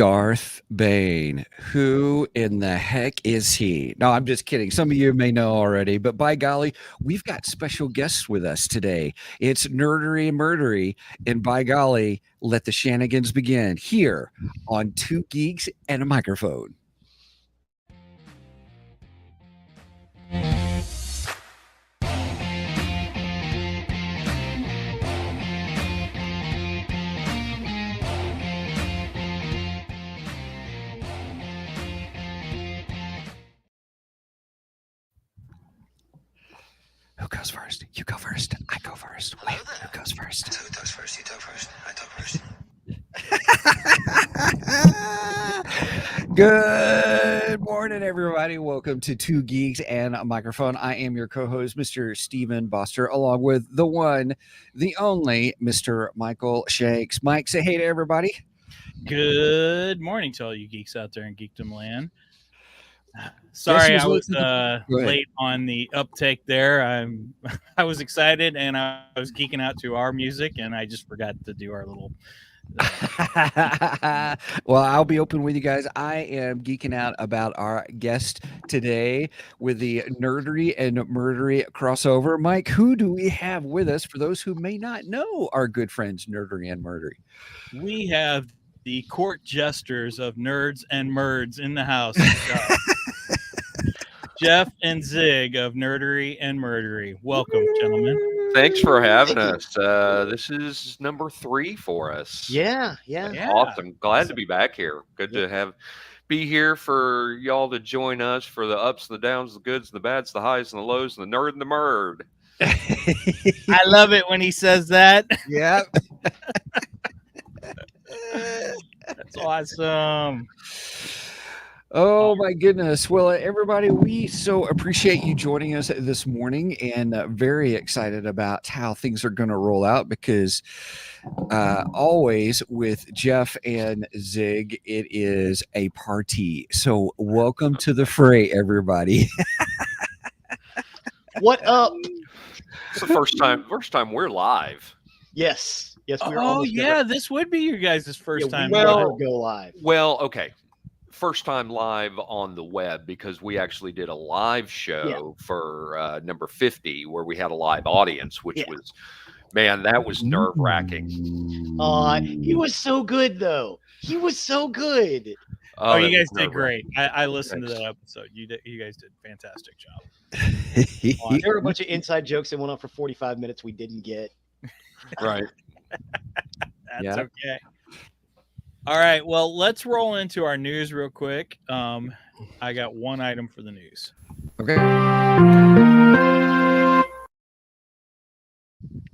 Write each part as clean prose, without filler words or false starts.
Darth Bane. Who in the heck is he? No, I'm just kidding. Some of you may know already, but by golly, we've got special guests with us today. It's Nerdery and Murdery, and by golly, let the shenanigans begin here on Two Geeks and a Microphone. Who goes first? You go first. I go first. Wait, who goes first? Who talks first? You talk first. I talk first. Good morning, everybody. Welcome to Two Geeks and a Microphone. I am your co-host, Mr. Stephen Boster, along with the one, the only, Mr. Michael Shanks. Mike, say hey to everybody. Good morning to all you geeks out there in Geekdom land. Sorry, I was late on the uptake there. I was excited and I was geeking out to our music, and I just forgot to do our little. Well, I'll be open with you guys. I am geeking out about our guest today with the Nerdery and Murdery crossover. Mike, who do we have with us for those who may not know our good friends Nerdery and Murdery? We have the court jesters of Nerds and Merds in the house. Geoff and Zig of Nerdery and Murdery. Welcome, gentlemen. Thanks for having us. This is number 3 for us. Yeah. Awesome. Glad to be back here. Good to be here for y'all to join us for the ups, the downs, the goods, the bads, the highs, and the lows, and the nerd and the murd. I love it when he says that. Yep. That's awesome. Oh my goodness. Well, everybody, we so appreciate you joining us this morning, and very excited about how things are going to roll out because always with Geoff and Zig, it is a party. So welcome to the fray, everybody. What up? It's the first time we're live. Yes. We're Oh yeah, this would be your guys' first time. Well, go live. Well, okay. First time live on the web because we actually did a live show for number 50 where we had a live audience, which was, man, that was nerve-wracking. He was so good, though. He was so good. Oh, you guys did great. I listened to that episode. You guys did a fantastic job. There were a bunch of inside jokes that went on for 45 minutes we didn't get. Right. That's okay. All right, well, let's roll into our news real quick. I got one item for the news. Okay.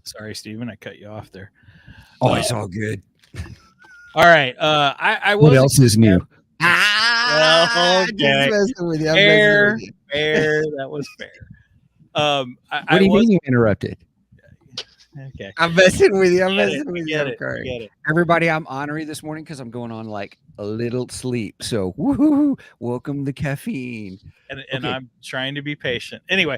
Sorry, Steven, I cut you off there. Oh, it's all good. All right. I what else is new? Well, okay. Fair. That was fair. What do you mean you interrupted? Okay. I'm messing with you. Get it. Everybody, I'm honorary this morning because I'm going on like a little sleep. So, woohoo! Welcome to caffeine. And okay. I'm trying to be patient. Anyway,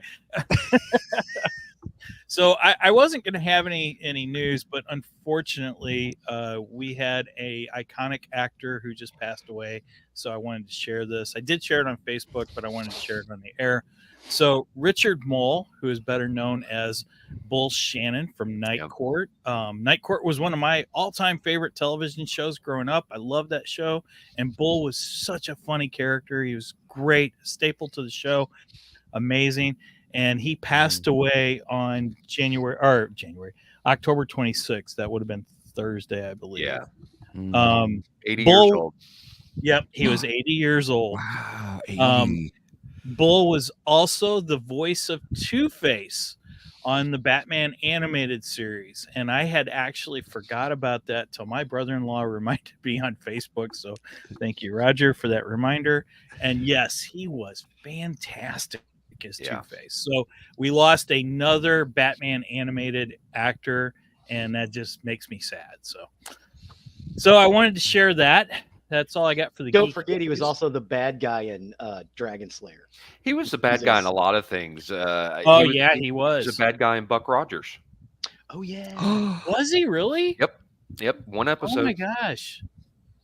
so I wasn't going to have any news, but unfortunately, we had a iconic actor who just passed away. So I wanted to share this. I did share it on Facebook, but I wanted to share it on the air. So Richard Mole, who is better known as Bull Shannon from Night Court. Night Court was one of my all-time favorite television shows growing up. I loved that show. And Bull was such a funny character. He was great, staple to the show. Amazing. And he passed away on October 26th. That would have been Thursday, I believe. Yeah. 80 Bull, years old. Yep. He was 80 years old. Wow. 80. Bull was also the voice of Two-Face on the Batman animated series. And I had actually forgot about that till my brother-in-law reminded me on Facebook. So thank you, Roger, for that reminder. And yes, he was fantastic as Two-Face. So we lost another Batman animated actor, and that just makes me sad. So I wanted to share that. That's all I got for the. Don't forget, he was also the bad guy in Dragon Slayer. He was the bad guy in a lot of things. He was. He was a bad guy in Buck Rogers. Oh yeah. Was he really? Yep. One episode. Oh my gosh.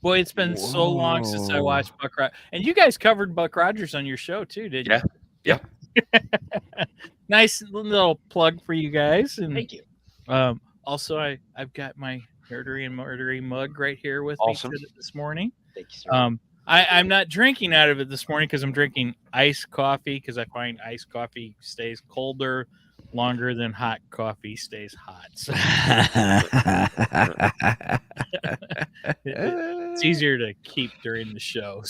Boy, it's been so long since I watched Buck Rogers. And you guys covered Buck Rogers on your show too, didn't you? Yeah. Nice little plug for you guys. And Thank you. also, I've got my Nerdery and Murdery mug right here with me this morning. Thank you, sir. I'm not drinking out of it this morning because I'm drinking iced coffee because I find iced coffee stays colder longer than hot coffee stays hot. So it's easier to keep during the show.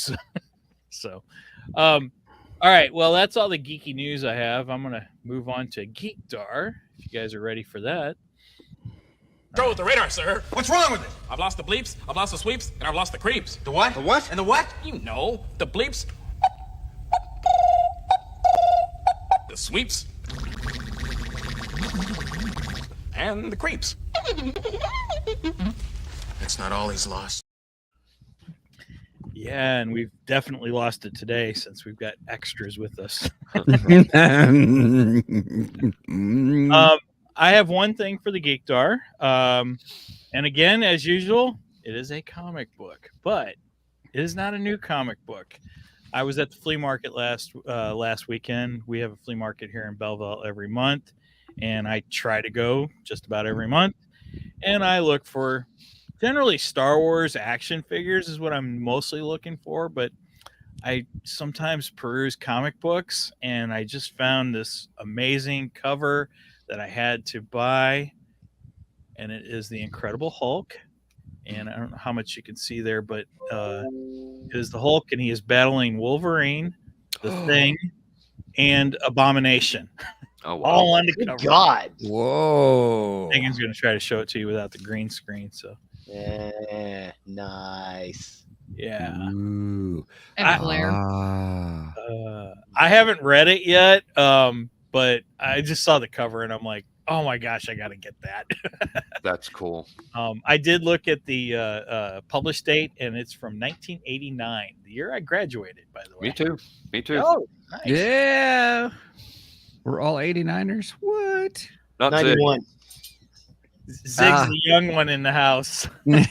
So, all right. Well, that's all the geeky news I have. I'm going to move on to Geekdar, if you guys are ready for that. Control with the radar, sir. What's wrong with it? I've lost the bleeps, I've lost the sweeps, and I've lost the creeps. The what? The what? And the what? You know, the bleeps, the sweeps, and the creeps. That's not all he's lost. Yeah, and we've definitely lost it today since we've got extras with us. I have one thing for the Geekdar. And again, as usual, it is a comic book, but it is not a new comic book. I was at the flea market last weekend. We have a flea market here in Belleville every month, and I try to go just about every month. And I look for generally Star Wars action figures is what I'm mostly looking for, but I sometimes peruse comic books, and I just found this amazing cover that I had to buy, and it is the Incredible Hulk. And I don't know how much you can see there, but it is the Hulk, and he is battling Wolverine, the Thing, and Abomination. Oh, wow. All on the Good cover. God. Whoa. Megan's going to try to show it to you without the green screen. So, Nice. yeah. Ooh. And Blair. I haven't read it yet, but I just saw the cover, and I'm like, oh my gosh, I got to get that. That's cool. I did look at the published date, and it's from 1989, the year I graduated, by the way. Me too. Oh, nice. Yeah. We're all 89ers. What? Not Zig. 91. Zig's the young one in the house. He's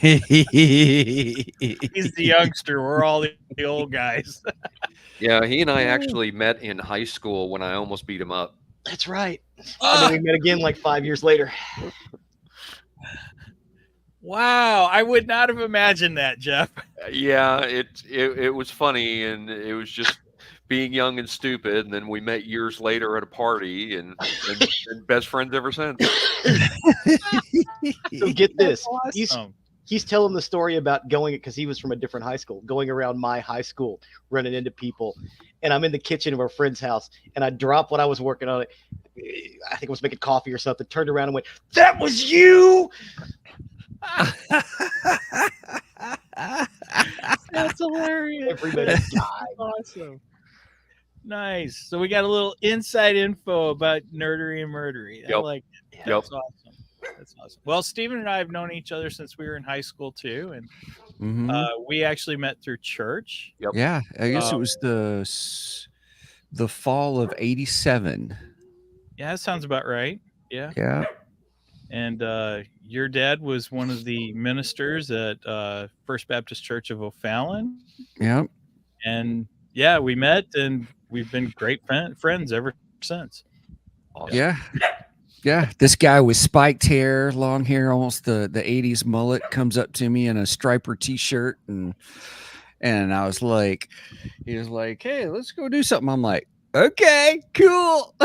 the youngster. We're all the old guys. Yeah, he and I actually met in high school when I almost beat him up. That's right. And then we met again like 5 years later. Wow, I would not have imagined that, Geoff. Yeah, it was funny, and it was just being young and stupid. And then we met years later at a party, and best friends ever since. So get this. Awesome. He's telling the story about going, because he was from a different high school, going around my high school, running into people. And I'm in the kitchen of our friend's house, and I dropped what I was working on. I think I was making coffee or something, turned around and went, "That was you!" That's hilarious. Everybody died. Awesome. Nice. So we got a little inside info about Nerdery and Murdery. I Yep. like it. Yep. That's awesome. That's awesome. Well, Stephen and I have known each other since we were in high school too, and we actually met through church. Yep. Yeah, I guess it was the fall of '87. Yeah, that sounds about right. Yeah. Yeah. And your dad was one of the ministers at First Baptist Church of O'Fallon. Yep. And yeah, we met, and we've been great friends ever since. Awesome. Yeah. Yeah. This guy with spiked hair, long hair, almost the 80s mullet, comes up to me in a striper t-shirt, and I was like, he was like, "Hey, let's go do something." I'm like, "Okay, cool."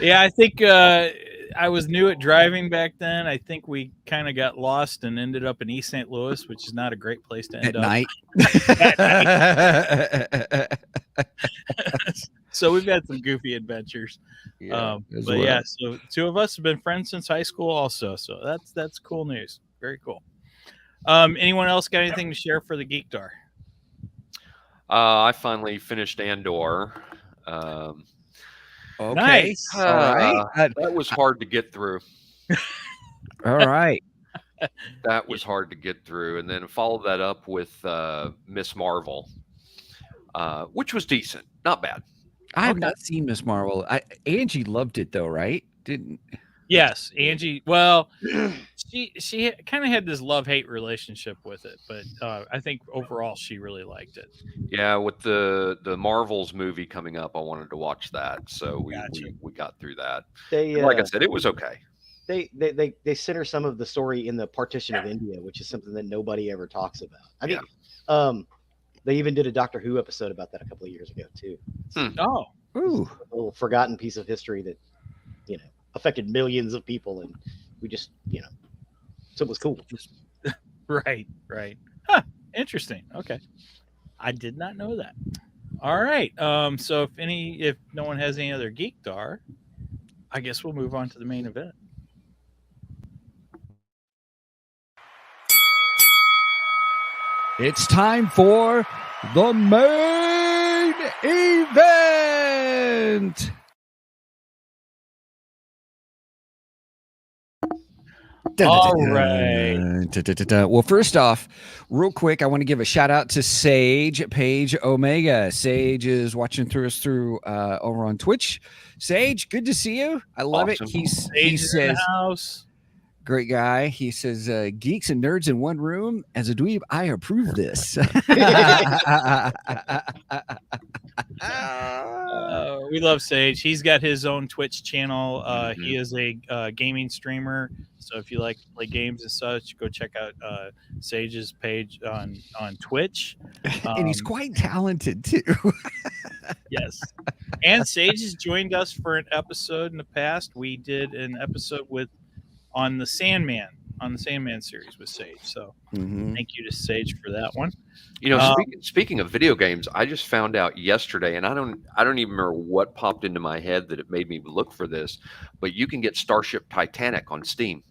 Yeah, I think I was new at driving back then. I think we kind of got lost and ended up in East St. Louis, which is not a great place to end At up. night. So we've had some goofy adventures. But yeah, so two of us have been friends since high school also. So that's cool news. Very cool. Anyone else got anything to share for the Geekdar? I finally finished Andor. Okay. Nice. All right. That was hard to get through. All right. That was hard to get through, and then followed that up with Miss Marvel, which was decent, not bad. I have not seen Miss Marvel. Angie loved it though, right? Didn't? Yes, Angie. Well, she kind of had this love-hate relationship with it, but I think overall she really liked it. Yeah, with the Marvels movie coming up, I wanted to watch that, so Gotcha. we got through that. They And like I said, it was okay. they center some of the story in the partition of India, which is something that nobody ever talks about. I think they even did a Doctor Who episode about that a couple of years ago too. Oh, Ooh. A little forgotten piece of history that affected millions of people, and we just so it was cool. right. Huh, interesting. Okay, I did not know that. All right. So if no one has any other geekdar, I guess we'll move on to the main event. It's time for the main event. All right. Well, first off, real quick, I want to give a shout out to Sage Page Omega. Sage is watching through over on Twitch. Sage, good to see you. I love Awesome. it. He Sages in the says, house. great guy. He says, geeks and nerds in one room. As a dweeb, I approve this. We love Sage. He's got his own Twitch channel. He is a gaming streamer. So if you like to play games and such, go check out Sage's page on Twitch. And he's quite talented too. Yes. And Sage has joined us for an episode in the past. We did an episode on the Sandman series with Sage. So thank you to Sage for that one. Speaking of video games, I just found out yesterday, and I don't even remember what popped into my head that it made me look for this, but you can get Starship Titanic on Steam.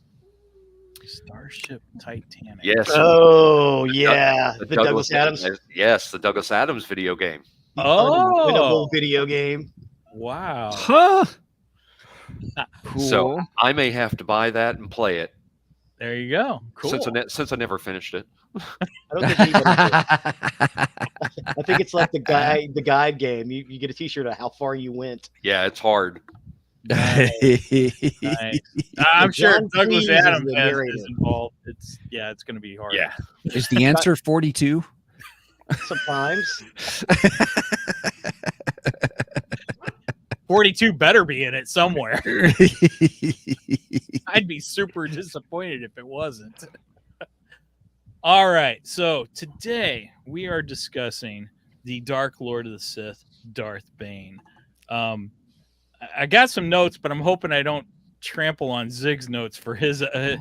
Starship Titanic. Yes. Oh yeah, the Douglas Adams. Yes, the Douglas Adams video game. Unwinnable video game. Wow. Huh? Cool. So I may have to buy that and play it. There you go. Cool. Since I never finished it. I don't think anybody did. I think it's like the guide game. You get a T-shirt of how far you went. Yeah, it's hard. Nice. I'm sure John Douglas Cleese is Adams the narrator. is involved. It's going to be hard. Yeah. Is the answer 42? Sometimes 42 better be in it somewhere. I'd be super disappointed if it wasn't. All right. So today we are discussing the Dark Lord of the Sith, Darth Bane. I got some notes, but I'm hoping I don't trample on Zig's notes for his. no.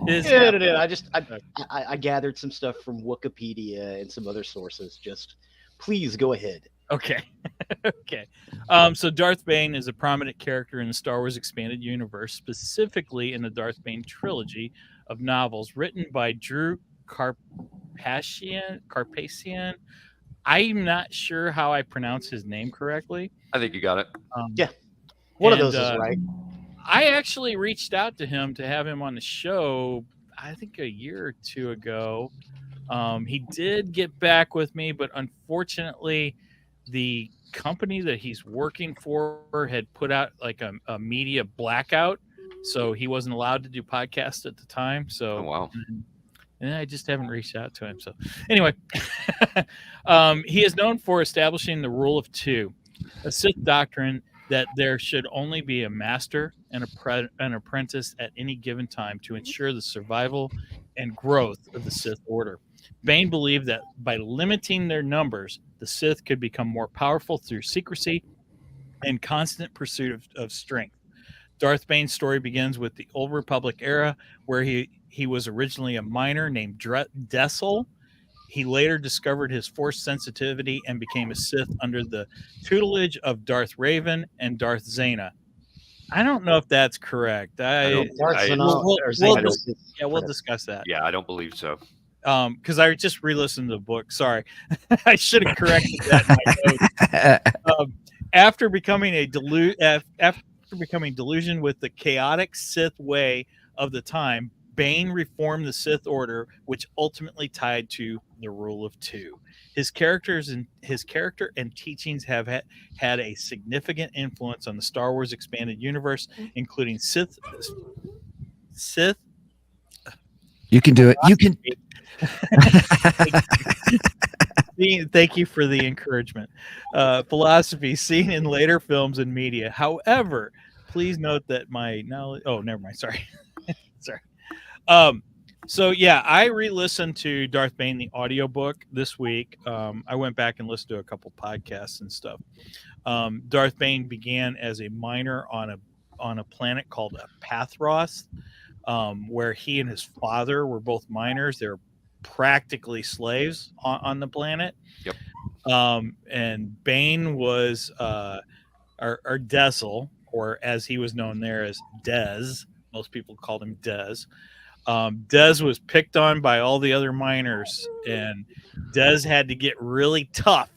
I gathered some stuff from Wikipedia and some other sources. Just please go ahead. Okay. Okay. So Darth Bane is a prominent character in the Star Wars expanded universe, specifically in the Darth Bane trilogy of novels written by Drew Carpathian. I'm not sure how I pronounce his name correctly. I think you got it. Yeah. One of those is right. I actually reached out to him to have him on the show, I think a year or two ago. He did get back with me, but unfortunately, the company that he's working for had put out like a media blackout, so he wasn't allowed to do podcasts at the time. So, Oh, wow. And I just haven't reached out to him. So, anyway, he is known for establishing the rule of two, a Sith doctrine that there should only be a master and an apprentice at any given time to ensure the survival and growth of the Sith order. Bane believed that by limiting their numbers, the Sith could become more powerful through secrecy and constant pursuit of strength. Darth Bane's story begins with the Old Republic era, where he was originally a miner named Dessel. He later discovered his force sensitivity and became a Sith under the tutelage of Darth Raven and Darth Zana. I don't know if that's correct. We'll discuss that. Yeah, I don't believe so. Because I just re-listened to the book. Sorry, I should have corrected that in my notes. After becoming delusion with the chaotic Sith way of the time, Bane reformed the Sith order, which ultimately tied to the rule of two. His character and teachings have had a significant influence on the Star Wars expanded universe, including Sith Sith. You can do it. You can. Thank you for the encouragement. Philosophy seen in later films and media. However, please note that my knowledge. Oh, never mind. Sorry. Sorry. So yeah, I re-listened to Darth Bane the audiobook this week. I went back and listened to a couple podcasts and stuff. Darth Bane began as a miner on a planet called Pathros, where he and his father were both miners. They're practically slaves on the planet. Yep. And Bane was or Dezel, or as he was known there as Dez. Most people called him Dez. Dez was picked on by all the other miners, and Dez had to get really tough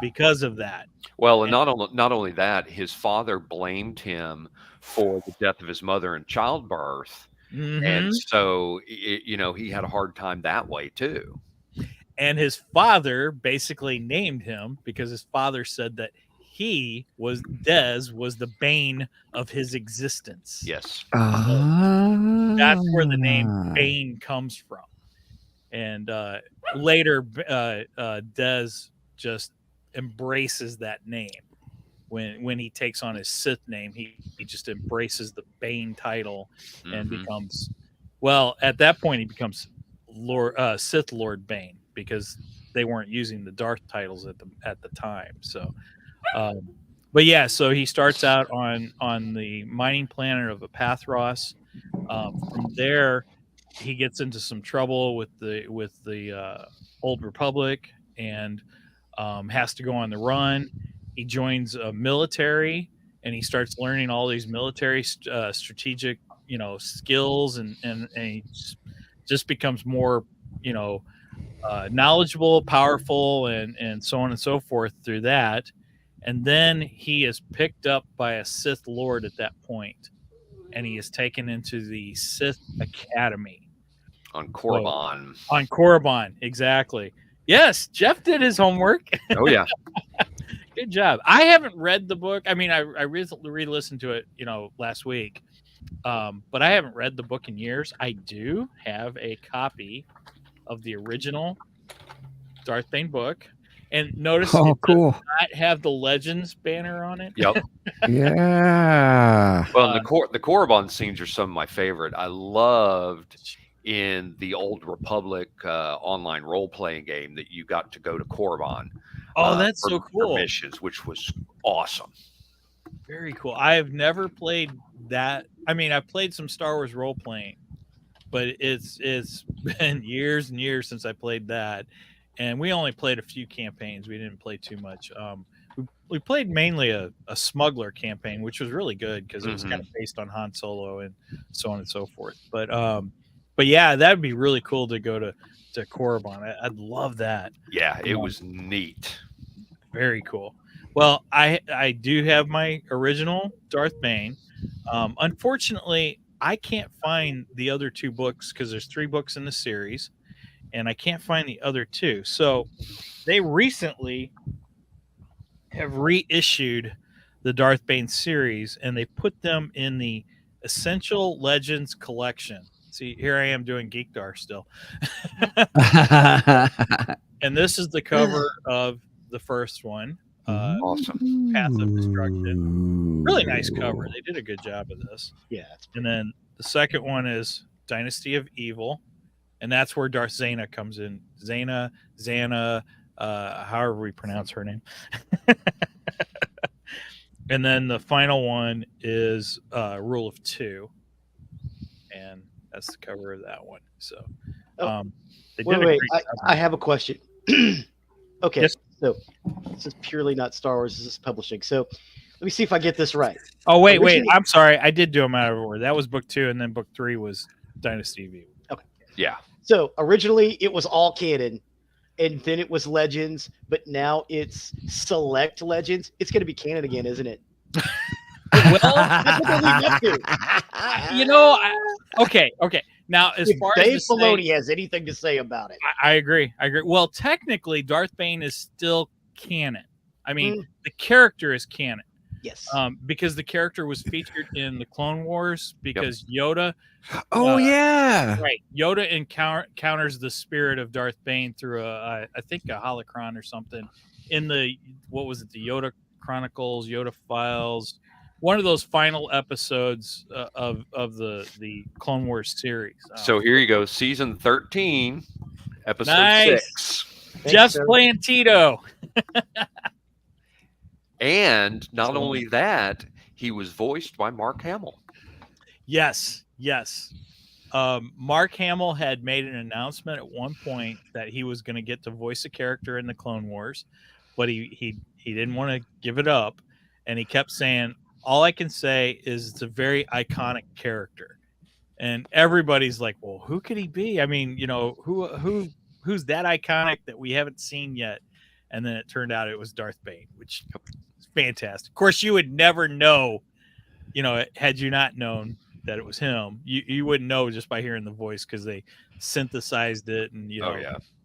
because of that. Well, and not only that, his father blamed him for the death of his mother in childbirth. And so, he had a hard time that way too. And his father basically named him because his father said that Dez was the bane of his existence. Yes. That's where the name Bane comes from. And later, Dez just embraces that name. When he takes on his Sith name, he just embraces the Bane title and becomes, well, at that point he becomes Sith Lord Bane, because they weren't using the Darth titles at the time. So, but yeah, so he starts out on the mining planet of Pathros. From there, he gets into some trouble with the Old Republic and has to go on the run. He joins a military, and he starts learning all these military strategic, skills, and he just becomes more, knowledgeable, powerful, and so on and so forth through that. And then he is picked up by a Sith Lord at that point, and he is taken into the Sith Academy On Korriban. On Korriban, exactly. Yes, Geoff did his homework. Oh yeah. Good job. I haven't read the book. I mean, I re-listened to it, last week, but I haven't read the book in years. I do have a copy of the original Darth Bane book, and notice it cool. does not have the Legends banner on it. Yep. Yeah. Well, the Korriban scenes are some of my favorite. I loved in the Old Republic online role-playing game that you got to go to Korriban. Oh, that's so cool. For missions, which was awesome. Very cool. I have never played that. I mean, I've played some Star Wars role-playing, but it's been years and years since I played that. And we only played a few campaigns. We didn't play too much. We played mainly a smuggler campaign, which was really good because it was kind of based on Han Solo and so on and so forth. But yeah, that'd be really cool to go to Korriban. I'd love that. Yeah, it was neat. Very cool. Well, I do have my original Darth Bane. Unfortunately, I can't find the other two books because there's 3 books in the series, and I can't find the other 2. So they recently have reissued the Darth Bane series, and they put them in the Essential Legends collection. See, here I am doing Geekdar still. And this is the cover of the first one. Awesome. Path of Destruction. Really nice cover. They did a good job of this. Yeah. And then the second one is Dynasty of Evil. And that's where Darth Zana comes in. Zana, however we pronounce her name. And then the final one is Rule of 2. And that's the cover of that one. So wait. I have a question. Okay. Yes. So this is purely not Star Wars. This is publishing. So let me see if I get this right. Oh, wait. I'm sorry. I did do them out of order. That was book 2, and then book 3 was Dynasty of Evil. Okay. Yeah. So originally it was all canon, and then it was Legends, but now it's Select Legends. It's going to be canon again, isn't it? Well, that's what they lead up to. Okay. Now, as if far Dave as Filoni has anything to say about it, I agree. Well, technically, Darth Bane is still canon. I mean, the character is canon. Yes. because the character was featured in the Clone Wars because Yoda. Oh yeah. Right. Yoda encounters the spirit of Darth Bane through I think a holocron or something in the, what was it? The Yoda Chronicles, Yoda Files, one of those final episodes of the Clone Wars series. So here you go, season 13, episode Nice. 6. Jeff's sir. playing Tito. And not only that, he was voiced by Mark Hamill. Yes. Mark Hamill had made an announcement at one point that he was going to get to voice a character in the Clone Wars, but he didn't want to give it up, and he kept saying, all I can say is it's a very iconic character. And everybody's like, well, who could he be? I mean, who's that iconic that we haven't seen yet? And then it turned out it was Darth Bane, which is fantastic. Of course, you would never know, had you not known that it was him. You wouldn't know just by hearing the voice because they synthesized it and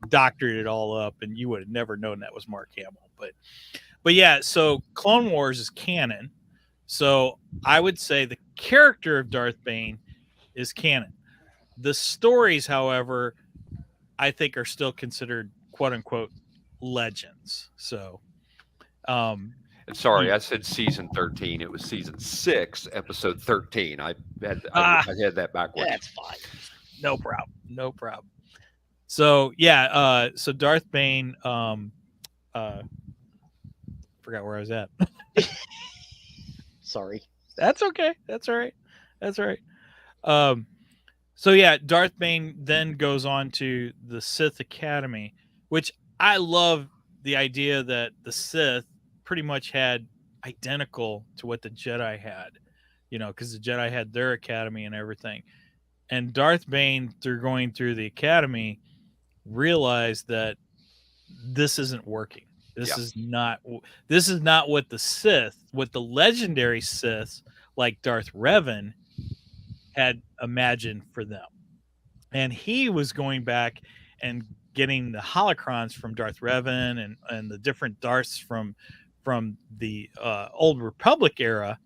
doctored it all up, and you would have never known that was Mark Hamill. But yeah, so Clone Wars is canon. So I would say the character of Darth Bane is canon. The stories, however, I think are still considered quote unquote legends. So, Sorry, I said season 13. It was season 6, episode 13. I had that backwards. That's fine. No problem. So yeah, so Darth Bane, forgot where I was at. Sorry. That's okay. That's all right. So yeah, Darth Bane then goes on to the Sith Academy, which I love the idea that the Sith pretty much had identical to what the Jedi had, because the Jedi had their academy and everything. And Darth Bane, through going through the academy, realized that this isn't working. This is not what the legendary Siths like Darth Revan had imagined for them. And he was going back and getting the holocrons from Darth Revan and the different Darths from the Old Republic era,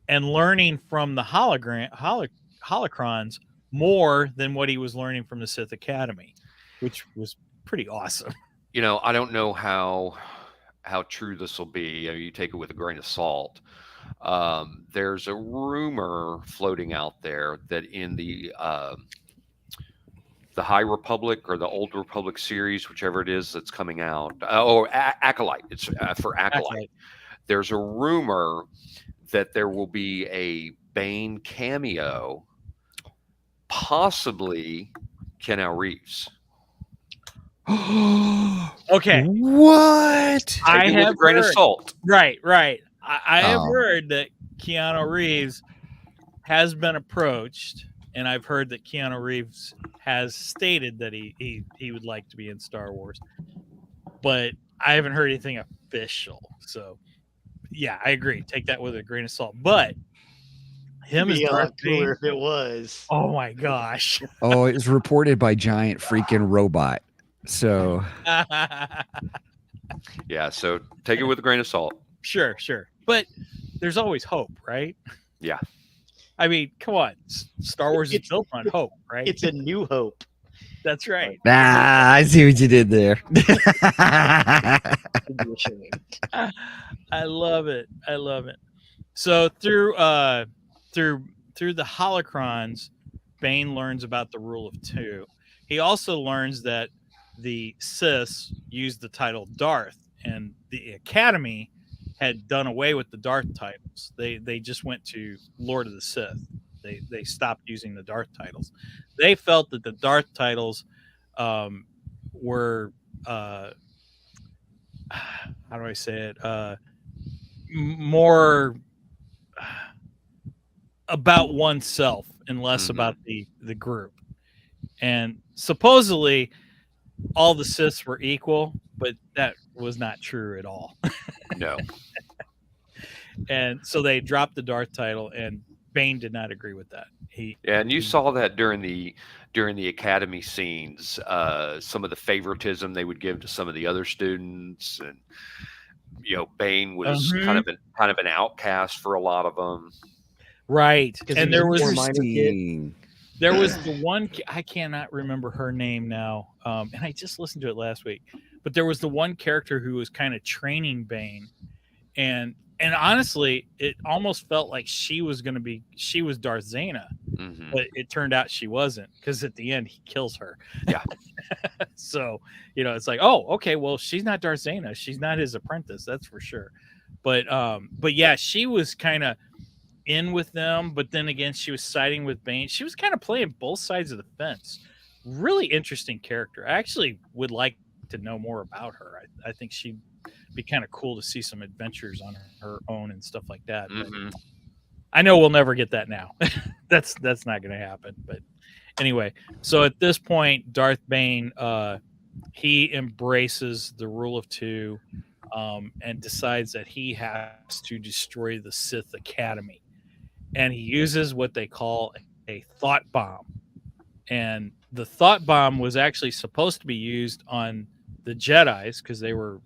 and learning from the holocrons more than what he was learning from the Sith Academy, which was pretty awesome. I don't know how true this will be. You take it with a grain of salt. There's a rumor floating out there that in the High Republic or the Old Republic series, whichever it is that's coming out, Acolyte. It's for Acolyte. There's a rumor that there will be a Bane cameo, possibly Keanu Reeves. Okay. What? Take it with a grain of salt. Right. I have heard that Keanu Reeves has been approached, and I've heard that Keanu Reeves has stated that he would like to be in Star Wars, but I haven't heard anything official. So, yeah, I agree. Take that with a grain of salt. But him as Darth Bane, cooler if it was. oh my gosh! Oh, it was reported by Giant Freaking Robot. So yeah, so take it with a grain of salt. Sure. But there's always hope, right? Yeah. I mean, come on. Star Wars is built on hope, right? It's a new hope. That's right. I see what you did there. I love it. So through the holocrons, Bane learns about the rule of 2. He also learns that the Siths used the title Darth, and the Academy had done away with the Darth titles. They just went to Lord of the Sith. They stopped using the Darth titles. They felt that the Darth titles were how do I say it? More about oneself and less about the group. And supposedly all the Siths were equal, but that was not true at all. No. And so they dropped the Darth title, and Bane did not agree with that. And you saw that during the academy scenes, some of the favoritism they would give to some of the other students, and Bane was kind of an outcast for a lot of them. Right. And there was Interesting. There was the one, I cannot remember her name now, and I just listened to it last week. But there was the one character who was kind of training Bane, and honestly, it almost felt like she was Darth Zana, but it turned out she wasn't, because at the end he kills her. Yeah. So it's like, oh, okay, well, she's not Darth Zana, she's not his apprentice, that's for sure. But yeah, she was kind of in with them, but then again, she was siding with Bane. She was kind of playing both sides of the fence. Really interesting character. I actually would like to know more about her. I think she'd be kind of cool to see some adventures on her own and stuff like that. But I know we'll never get that now. That's not going to happen. But anyway, so at this point, Darth Bane, he embraces the rule of two, and decides that he has to destroy the Sith Academy. And he uses what they call a thought bomb. And the thought bomb was actually supposed to be used on the Jedis, because they were,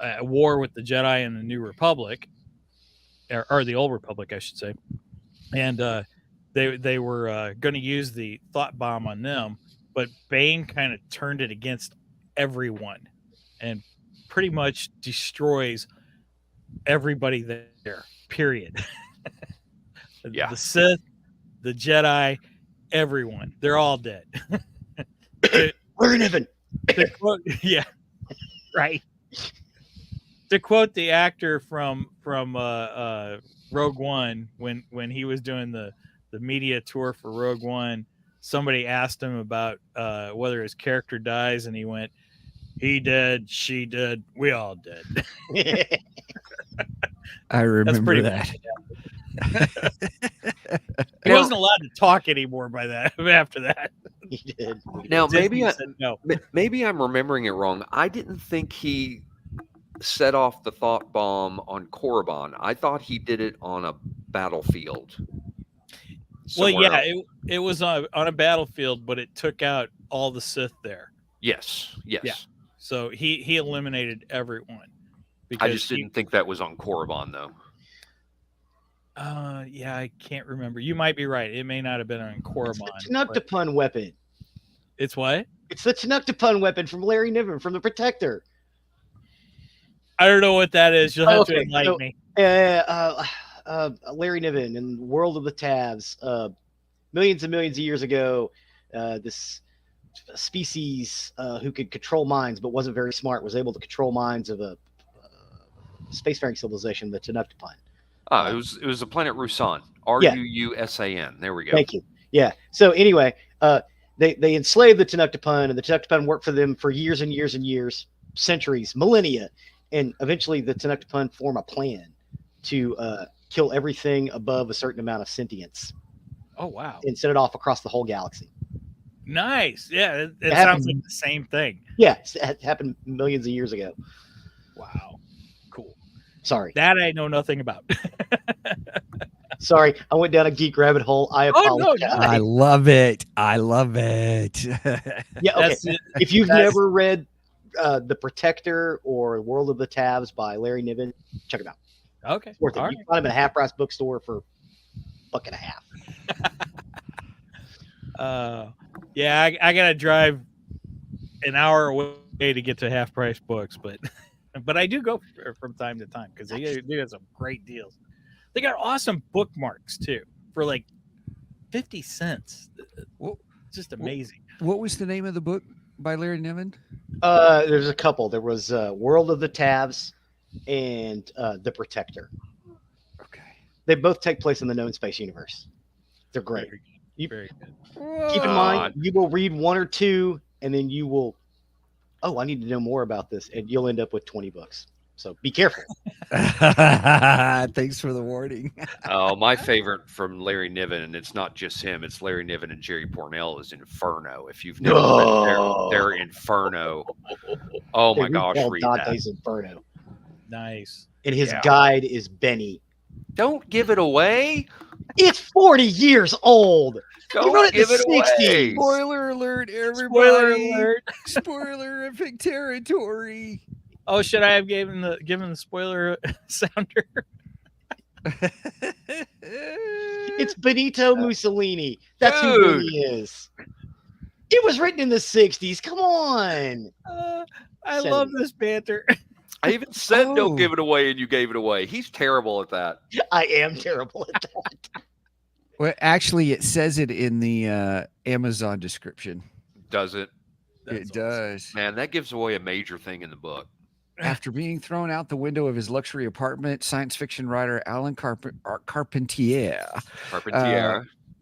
at war with the Jedi and the New Republic, or the Old Republic, I should say. And they were going to use the thought bomb on them, but Bane kind of turned it against everyone and pretty much destroys everybody there, period. Yeah. The Sith, the Jedi, everyone. They're all dead. We're in heaven. Yeah, right. To quote the actor from Rogue One, when he was doing the media tour for Rogue One, somebody asked him about whether his character dies, and he went, "He did, she did, we all did." I remember that. He wasn't allowed to talk anymore after that. He did. Now, maybe no. maybe I'm remembering it wrong. I didn't think he set off the thought bomb on Korriban. I thought he did it on a battlefield. Well, yeah, else. it was on a battlefield, but it took out all the Sith there. Yes. Yeah. So he eliminated everyone. I just didn't think that was on Korriban, though. Yeah, I can't remember. You might be right. It may not have been on Korriban. It's the Tnuktapun weapon. It's what? It's the Tnuktapun weapon from Larry Niven from The Protector. I don't know what that is. You'll have to enlighten me. Larry Niven in World of the Tavs. Millions and millions of years ago, this species who could control minds but wasn't very smart was able to control minds of a spacefaring civilization, the Tnuktapun. It was the planet Ruusan. Ruusan. There we go. Thank you. Yeah. So anyway, they enslaved the Tnuktapun, and the Tnuktapun worked for them for years and years and years, centuries, millennia, and eventually the Tnuktapun form a plan to kill everything above a certain amount of sentience. Oh wow! And set it off across the whole galaxy. Nice. Yeah, it sounds like the same thing. Yeah, it happened millions of years ago. Wow. Cool. Sorry. That I know nothing about. Sorry, I went down a geek rabbit hole. I apologize. No. I love it. Yeah, okay. If you've never read The Protector or World of the Tavs by Larry Niven, check it out. Okay. It's worth it. You can find them at a half-price bookstore for $1.50. Yeah, I gotta drive an hour away to get to Half Price Books, but I do go from time to time because they got some great deals. They got awesome bookmarks too for like 50 cents. Well, just amazing. What was the name of the book by Larry Niven? There's a couple. There was World of the Tavs and The Protector. Okay. They both take place in the known space universe. They're great. Very good. Keep in mind, you will read one or two, and then you will, I need to know more about this, and you'll end up with 20 books. So be careful. Thanks for the warning. Oh, my favorite from Larry Niven, and it's not just him, it's Larry Niven and Jerry Pournelle, is Inferno. If you've never read their Inferno, oh my gosh, read Dante's that. Inferno. Nice. And his guide is Benny. Don't give it away. It's 40 years old. Don't give it away. Spoiler alert, everybody. Spoiler alert. Spoilerific territory. Oh, should I have given the spoiler sounder? It's Benito Mussolini. That's who he is. It was written in the 60s. Come on. I love this banter. I even said don't Oh. give it away, and you gave it away. He's terrible at that. I am terrible at that. Well, actually, it says it in the Amazon description. Does it? That's It does. Man, that gives away a major thing in the book. After being thrown out the window of his luxury apartment, science fiction writer Alan Carpentier Carpentier.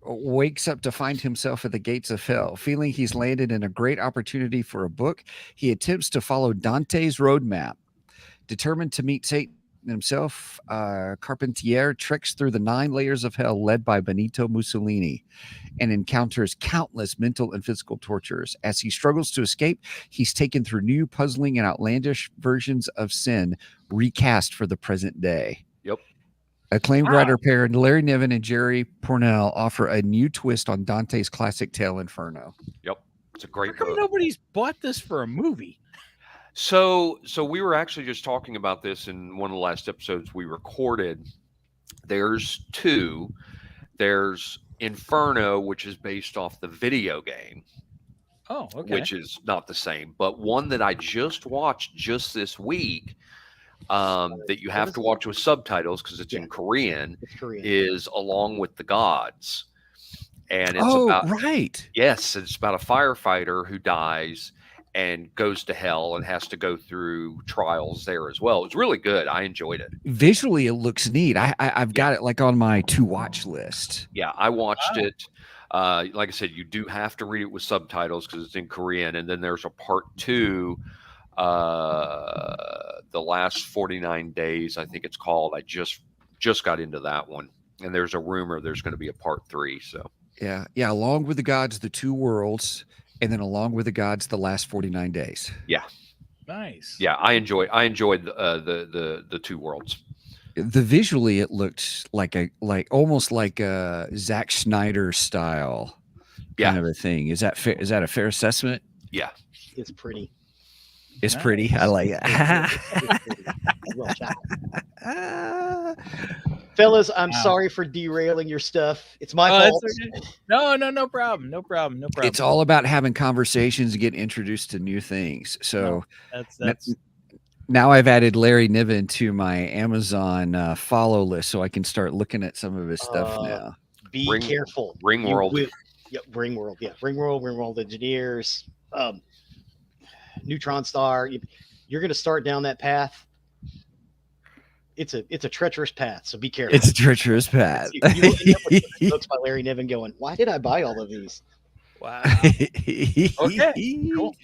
wakes up to find himself at the gates of hell. Feeling he's landed in a great opportunity for a book, he attempts to follow Dante's roadmap. Determined to meet Satan himself, Carpentier treks through the 9 layers of hell led by Benito Mussolini and encounters countless mental and physical tortures. As he struggles to escape, he's taken through new, puzzling, and outlandish versions of sin recast for the present day. Yep. Acclaimed writer pair Larry Niven and Jerry Pournelle offer a new twist on Dante's classic tale Inferno. Yep. It's a How great come book. nobody's bought this for a movie? So we were actually just talking about this in one of the last episodes we recorded. There's 2. There's Inferno, which is based off the video game, Oh, okay. which is not the same, but one that I just watched just this week, that you have to watch with subtitles because it's in Korean, It's Korean. is Along with the Gods. And it's Oh, about right. Yes, it's about a firefighter who dies and goes to hell and has to go through trials there as well. It's really good. I enjoyed it. Visually, it looks neat. I've got it like on my to watch list. Yeah, I watched it. Like I said, you do have to read it with subtitles because it's in Korean. And then there's a part 2, the last 49 days, I think it's called. I just got into that one. And there's a rumor there's going to be a part 3. So Yeah. Along with the Gods, the 2 worlds, and then Along with the Gods, the last 49 days. Nice. yeah, I enjoyed the 2 worlds. The visually, it looked like almost like a Zack Snyder style kind of a thing. Is that fair? Is that a fair assessment? Yeah. It's pretty. It's Nice. pretty. I like it. It's pretty. Well shot. Fellas, I'm sorry for derailing your stuff. It's my fault. That's okay. No problem. No problem. It's all about having conversations and getting introduced to new things. So That's now I've added Larry Niven to my Amazon follow list, so I can start looking at some of his stuff now. Be careful. Ringworld. Ringworld. Yeah, Ringworld Engineers, Neutron Star. You're going to start down that path. It's a treacherous path, so be careful. It's a treacherous path. You will end up with books by Larry Niven going, why did I buy all of these? wow. Okay, cool.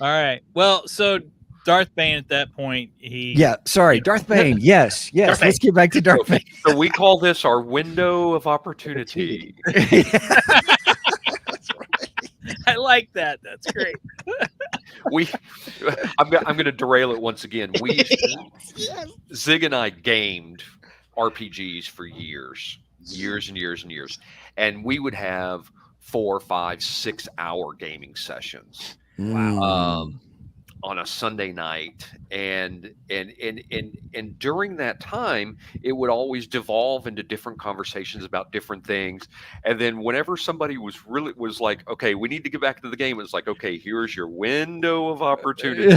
All right. Well, so Darth Bane at that point, Darth Bane. Yes. Darth Let's get back to Darth Bane. So we call this our window of opportunity. I like that. That's great. I'm going to derail it once again. Zig and I gamed RPGs for years and years, and we would have 4, 5, 6 hour gaming sessions. On a Sunday night, and during that time, it would always devolve into different conversations about different things. And then whenever somebody was like, okay, we need to get back to the game, it's like, okay, here's your window of opportunity.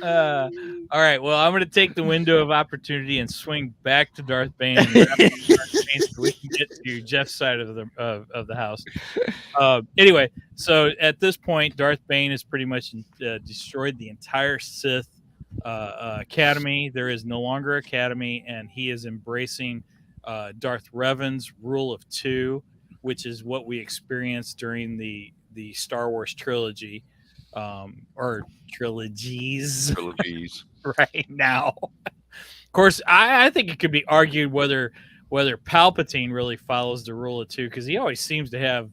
All right. Well, I'm going to take the window of opportunity and swing back to Darth Bane, and grab Darth Bane so we can get to Jeff's side of the house. Anyway, so at this point, Darth Bane has pretty much destroyed the entire Sith academy. There is no longer academy, and he is embracing Darth Revan's rule of 2, which is what we experienced during the Star Wars trilogy, or trilogies right now. Of course, I think it could be argued whether Palpatine really follows the rule of 2, because he always seems to have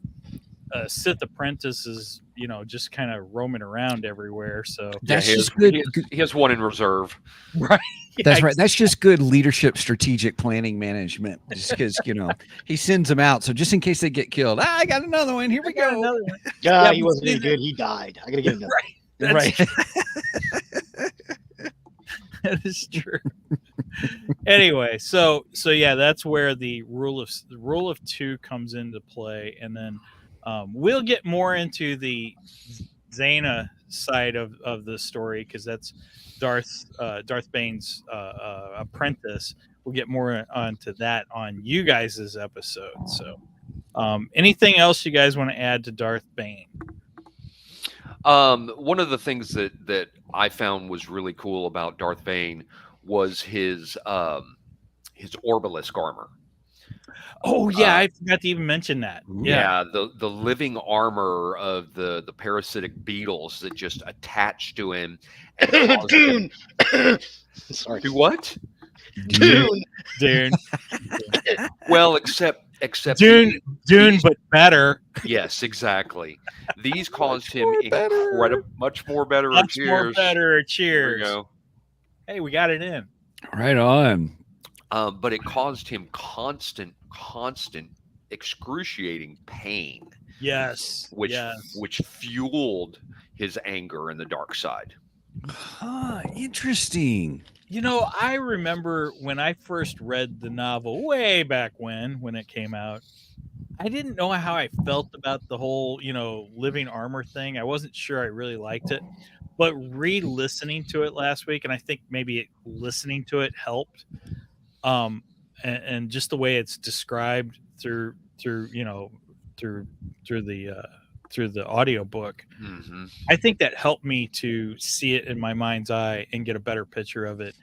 Sith apprentices, just kind of roaming around everywhere. So That's he just has, good. he has one in reserve. right. That's right. That's just good leadership, strategic planning management. Just because he sends them out, so just in case they get killed, I got another one. Here we Got go. another one. Yeah, he but wasn't see any good. He died. I gotta get another. Right. Right. That is true. Anyway, so yeah, that's where the rule of two comes into play, and then we'll get more into the Xana side of the story, because that's Darth Bane's apprentice. We'll get more onto that on you guys' episode. So, anything else you guys want to add to Darth Bane? One of the things that I found was really cool about Darth Bane was his Orbalisk armor. Oh yeah, I forgot to even mention that. Yeah, the living armor of the parasitic beetles that just attach to him. And Dune. Sorry. do what? Dune, Well, except Dune, but better. Yes, exactly. These caused him better. much more better. Much Cheers. more better. There Cheers. we go. Hey, we got it in. Right on. But it caused him constant, excruciating pain, Yes. which fueled his anger in the dark side. Huh, interesting. I remember when I first read the novel way back when it came out, I didn't know how I felt about the whole, living armor thing. I wasn't sure I really liked it, but re-listening to it last week, and I think maybe listening to it helped. And just the way it's described through the audiobook, Mm-hmm. I think that helped me to see it in my mind's eye and get a better picture of it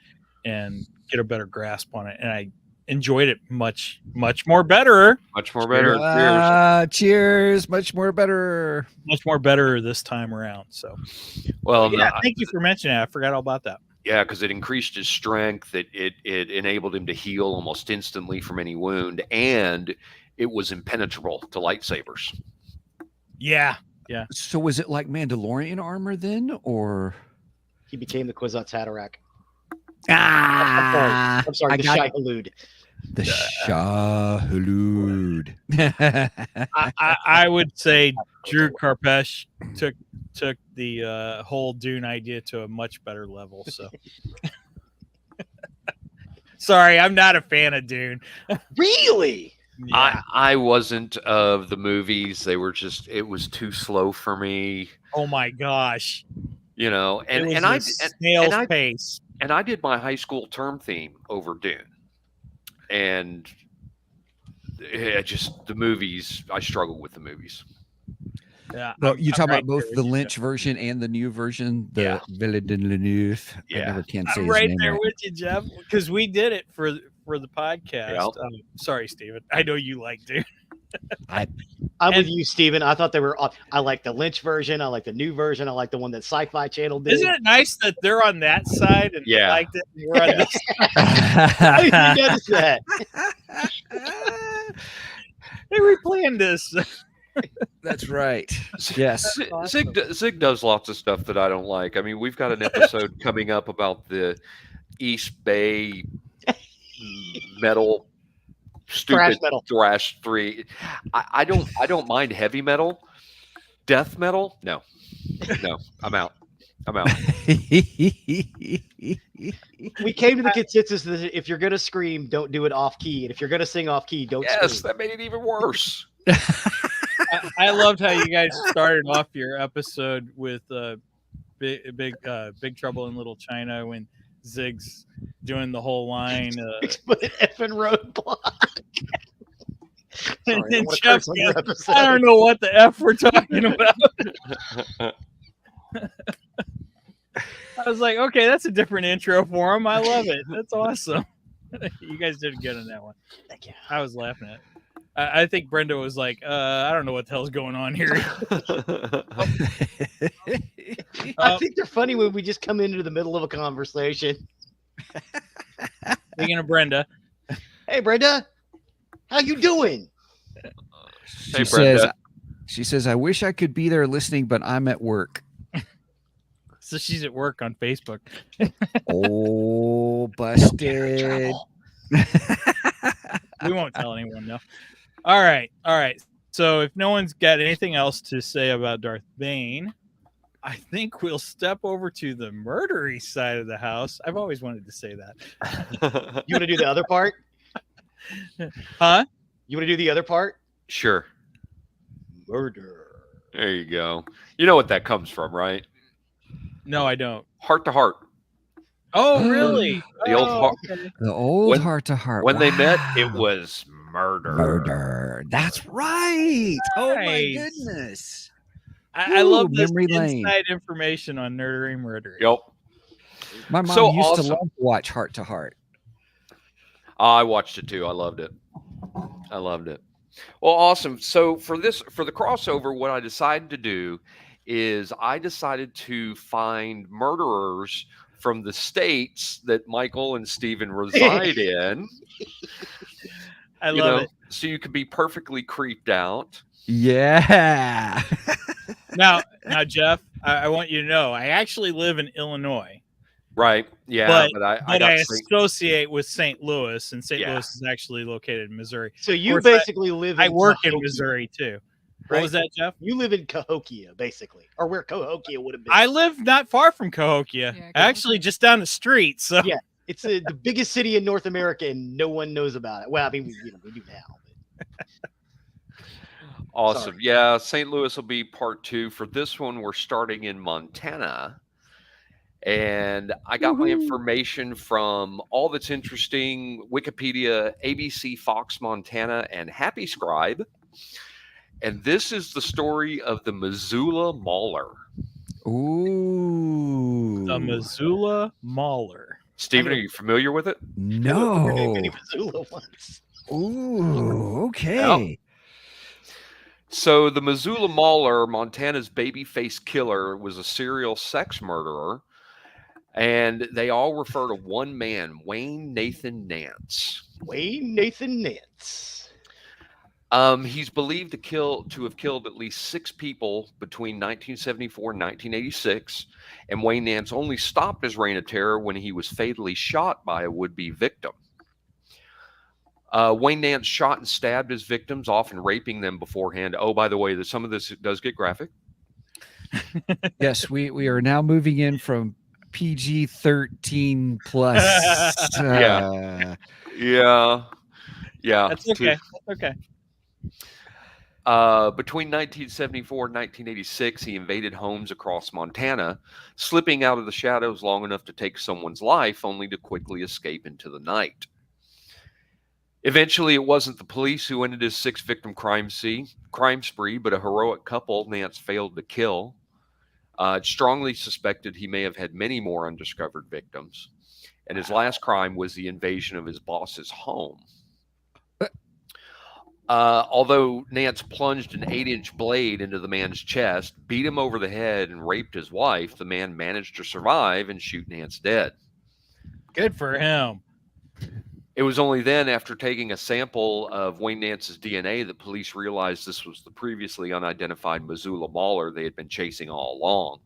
and get a better grasp on it. And I enjoyed it much more better. Much more better. Cheers. Much more better. Much more better this time around. So, Well, yeah, thank you for mentioning it. I forgot all about that. yeah, because it increased his strength. It enabled him to heal almost instantly from any wound, and it was impenetrable to lightsabers. Yeah. So was it like Mandalorian armor then, or? He became the Kwisatz Haderach. Ah, I'm sorry, the Shai-Hulud. The Shah-Hulud. I would say Drew Karpesh took the whole Dune idea to a much better level. So, sorry, I'm not a fan of Dune. Really? Yeah. I wasn't of the movies. They were it was too slow for me. Oh my gosh! Snail's pace. And I did my high school term theme over Dune, and the movies. I struggle with the movies. Yeah. Well, you talk about right both there the with you, Lynch version and the new version, the Villeneuve. Yeah. I never can say I'm his right name there right. with you, Jeff, because we did it for the podcast. Yeah. Sorry, Steven. I know you like Dune. I'm with you, Steven. I thought they were. I like the Lynch version. I like the new version. I like the one that Sci-Fi Channel did. Isn't it nice that they're on that side and Yeah. they liked it, and we're on this side? How did you notice that? Hey, we planned this. That's right. Yes. Awesome. Zig does lots of stuff that I don't like. I mean, we've got an episode coming up about the East Bay metal, stupid thrash 3. I don't mind heavy metal. Death metal, no, I'm out. We came to the consensus that if you're gonna scream, don't do it off key, and if you're gonna sing off key, don't Yes, scream. that made it even worse. I loved how you guys started off your episode with Big Trouble in Little China when Zig's doing the whole line. Put an effing roadblock. And Sorry, then I Jeff curse on your goes, episode. I don't know what the F we're talking about. I was like, okay, that's a different intro for him. I love it. That's awesome. You guys did good on that one. Thank you. I was laughing at it. I think Brenda was like, I don't know what the hell's going on here. I think they're funny when we just come into the middle of a conversation. Speaking of Brenda. Hey, Brenda, how you doing? She says, She says, I wish I could be there listening, but I'm at work. So she's at work on Facebook. Oh, busted. We won't tell anyone now. All right. So if no one's got anything else to say about Darth Bane, I think we'll step over to the murdery side of the house. I've always wanted to say that. You want to do the other part? Huh? You want to do the other part? Sure. Murder. There you go. You know what that comes from, right? No, I don't. Heart to Heart. Oh, really? The old heart. Okay. The old When- heart to heart. When they met, Wow. it was murder. Murder. That's right. Oh my Nice. goodness. I Ooh, love this memory lane. inside information on Nerdery and Murdery. Yep. My mom So used to awesome. love to watch Heart to Heart. I watched it too. I loved it. Well, awesome. So for the crossover, what I decided to do is I decided to find murderers from the states that Michael and Steven reside in. I love it. So you could be perfectly creeped out. Yeah. Now, Geoff, I want you to know I actually live in Illinois, Right. Yeah. But I but got I associate with St. Louis, and St. Yeah. Louis is actually located in Missouri. So you Of course, basically live in I work in Cahokia, Missouri too. What right? was that, Geoff? You live in Cahokia, basically, or where Cahokia would have been. I live not far from Cahokia, Yeah, actually just down the street. So Yeah. It's the biggest city in North America, and no one knows about it. Well, I mean, we do now. But... Awesome. Sorry. Yeah, St. Louis will be part 2. For this one, we're starting in Montana. And I got my information from All That's Interesting, Wikipedia, ABC, Fox Montana, and Happy Scribe. And this is the story of the Missoula Mauler. Ooh. the Missoula Mauler. Stephen, are you familiar with it? No. Missoula once. Ooh, okay. So the Missoula Mauler, Montana's baby-faced killer, was a serial sex murderer. And they all refer to one man, Wayne Nathan Nance. Wayne Nathan Nance. He's believed to have killed at least 6 people between 1974 and 1986, and Wayne Nance only stopped his reign of terror when he was fatally shot by a would-be victim. Wayne Nance shot and stabbed his victims, often raping them beforehand. Oh, by the way, some of this does get graphic. Yes, we are now moving in from PG-13 plus. Yeah. That's okay. That's okay. Between 1974 and 1986, he invaded homes across Montana, slipping out of the shadows long enough to take someone's life, only to quickly escape into the night. Eventually, it wasn't the police who ended his 6-victim crime spree, but a heroic couple Nance failed to kill. It's strongly suspected he may have had many more undiscovered victims, and his last crime was the invasion of his boss's home. Although Nance plunged an 8-inch blade into the man's chest, beat him over the head, and raped his wife, the man managed to survive and shoot Nance dead. Good for him. It was only then, after taking a sample of Wayne Nance's DNA, that police realized this was the previously unidentified Missoula Mauler they had been chasing all along.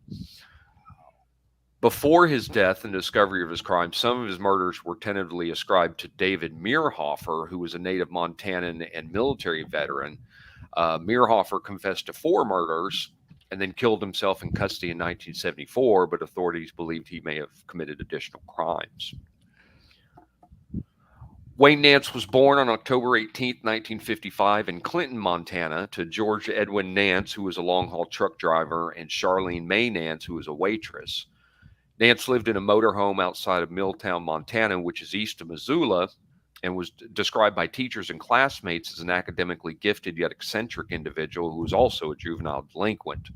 Before his death and discovery of his crime, some of his murders were tentatively ascribed to David Meerhofer, who was a native Montanan and military veteran. Meerhofer confessed to 4 murders and then killed himself in custody in 1974, but authorities believed he may have committed additional crimes. Wayne Nance was born on October 18th, 1955 in Clinton, Montana, to George Edwin Nance, who was a long-haul truck driver, and Charlene May Nance, who was a waitress. Nance lived in a motorhome outside of Milltown, Montana, which is east of Missoula, and was described by teachers and classmates as an academically gifted yet eccentric individual who was also a juvenile delinquent.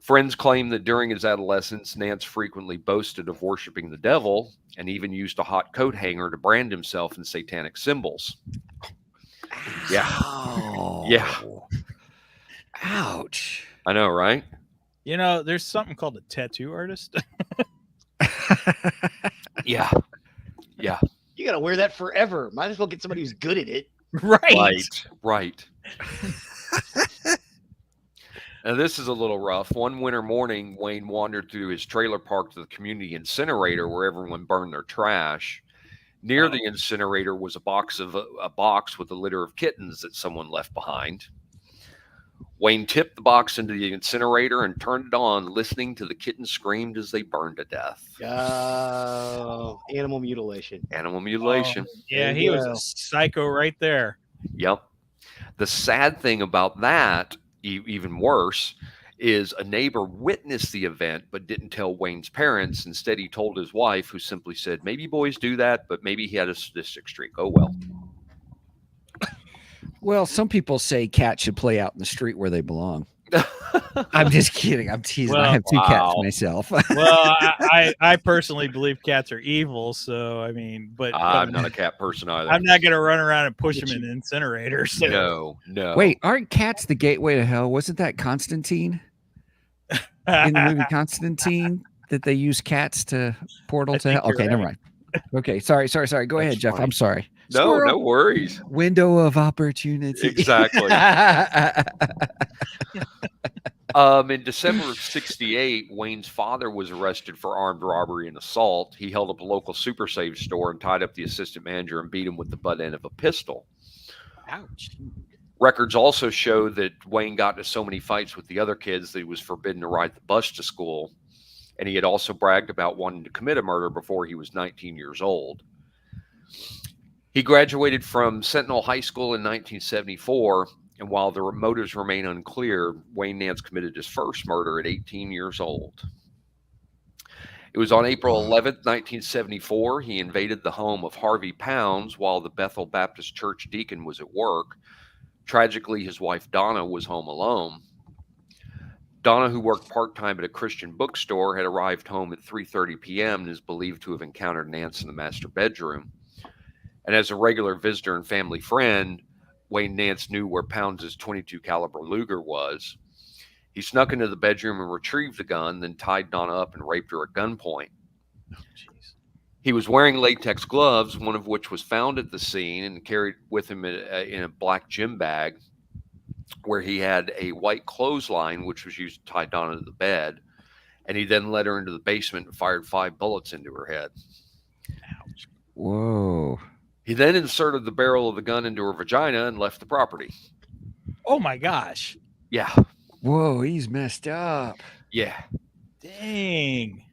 Friends claim that during his adolescence, Nance frequently boasted of worshiping the devil and even used a hot coat hanger to brand himself in satanic symbols. Yeah. Ow. Yeah. Ouch. I know, right? You know, there's something called a tattoo artist. Yeah. Yeah. You got to wear that forever. Might as well get somebody who's good at it. Right. Right. Now, this is a little rough. One winter morning, Wayne wandered through his trailer park to the community incinerator where everyone burned their trash. Near the incinerator was a box with a litter of kittens that someone left behind. Wayne tipped the box into the incinerator and turned it on, listening to the kittens screamed as they burned to death. Oh, animal mutilation. Animal mutilation. Yeah, There he you was go. a psycho right there. Yep. The sad thing about that, even worse, is a neighbor witnessed the event but didn't tell Wayne's parents. Instead, he told his wife, who simply said, maybe boys do that, but maybe he had a sadistic streak. Oh, well. Well, some people say cats should play out in the street where they belong. I'm just kidding. I'm teasing. I Well, have two cats wow. myself. Well, I personally believe cats are evil. So, I mean, but I'm not a cat person either. I'm not going to run around and push them in incinerators. So. No. Wait, aren't cats the gateway to hell? Wasn't that Constantine in the movie Constantine that they use cats to portal to hell? you're Okay, never right. mind. Okay, sorry. Go ahead, Jeff. funny. I'm sorry. No Squirrel. worries. Window of opportunity. Exactly. In December of 1968, Wayne's father was arrested for armed robbery and assault. He held up a local Super Save store and tied up the assistant manager and beat him with the butt end of a pistol. Ouch. Records also show that Wayne got into so many fights with the other kids that he was forbidden to ride the bus to school. And he had also bragged about wanting to commit a murder before he was 19 years old. He graduated from Sentinel High School in 1974, and while the motives remain unclear, Wayne Nance committed his first murder at 18 years old. It was on April 11th, 1974. He invaded the home of Harvey Pounds while the Bethel Baptist Church deacon was at work. Tragically, his wife Donna was home alone. Donna, who worked part-time at a Christian bookstore, had arrived home at 3:30 p.m. and is believed to have encountered Nance in the master bedroom. And as a regular visitor and family friend, Wayne Nance knew where Pounds' .22 caliber Luger was. He snuck into the bedroom and retrieved the gun, then tied Donna up and raped her at gunpoint. He was wearing latex gloves, one of which was found at the scene and carried with him in a black gym bag, where he had a white clothesline, which was used to tie Donna to the bed. And he then led her into the basement and fired 5 bullets into her head. Ouch. Whoa. He then inserted the barrel of the gun into her vagina and left the property. Oh my gosh. Yeah. Whoa, he's messed up. Yeah. Dang.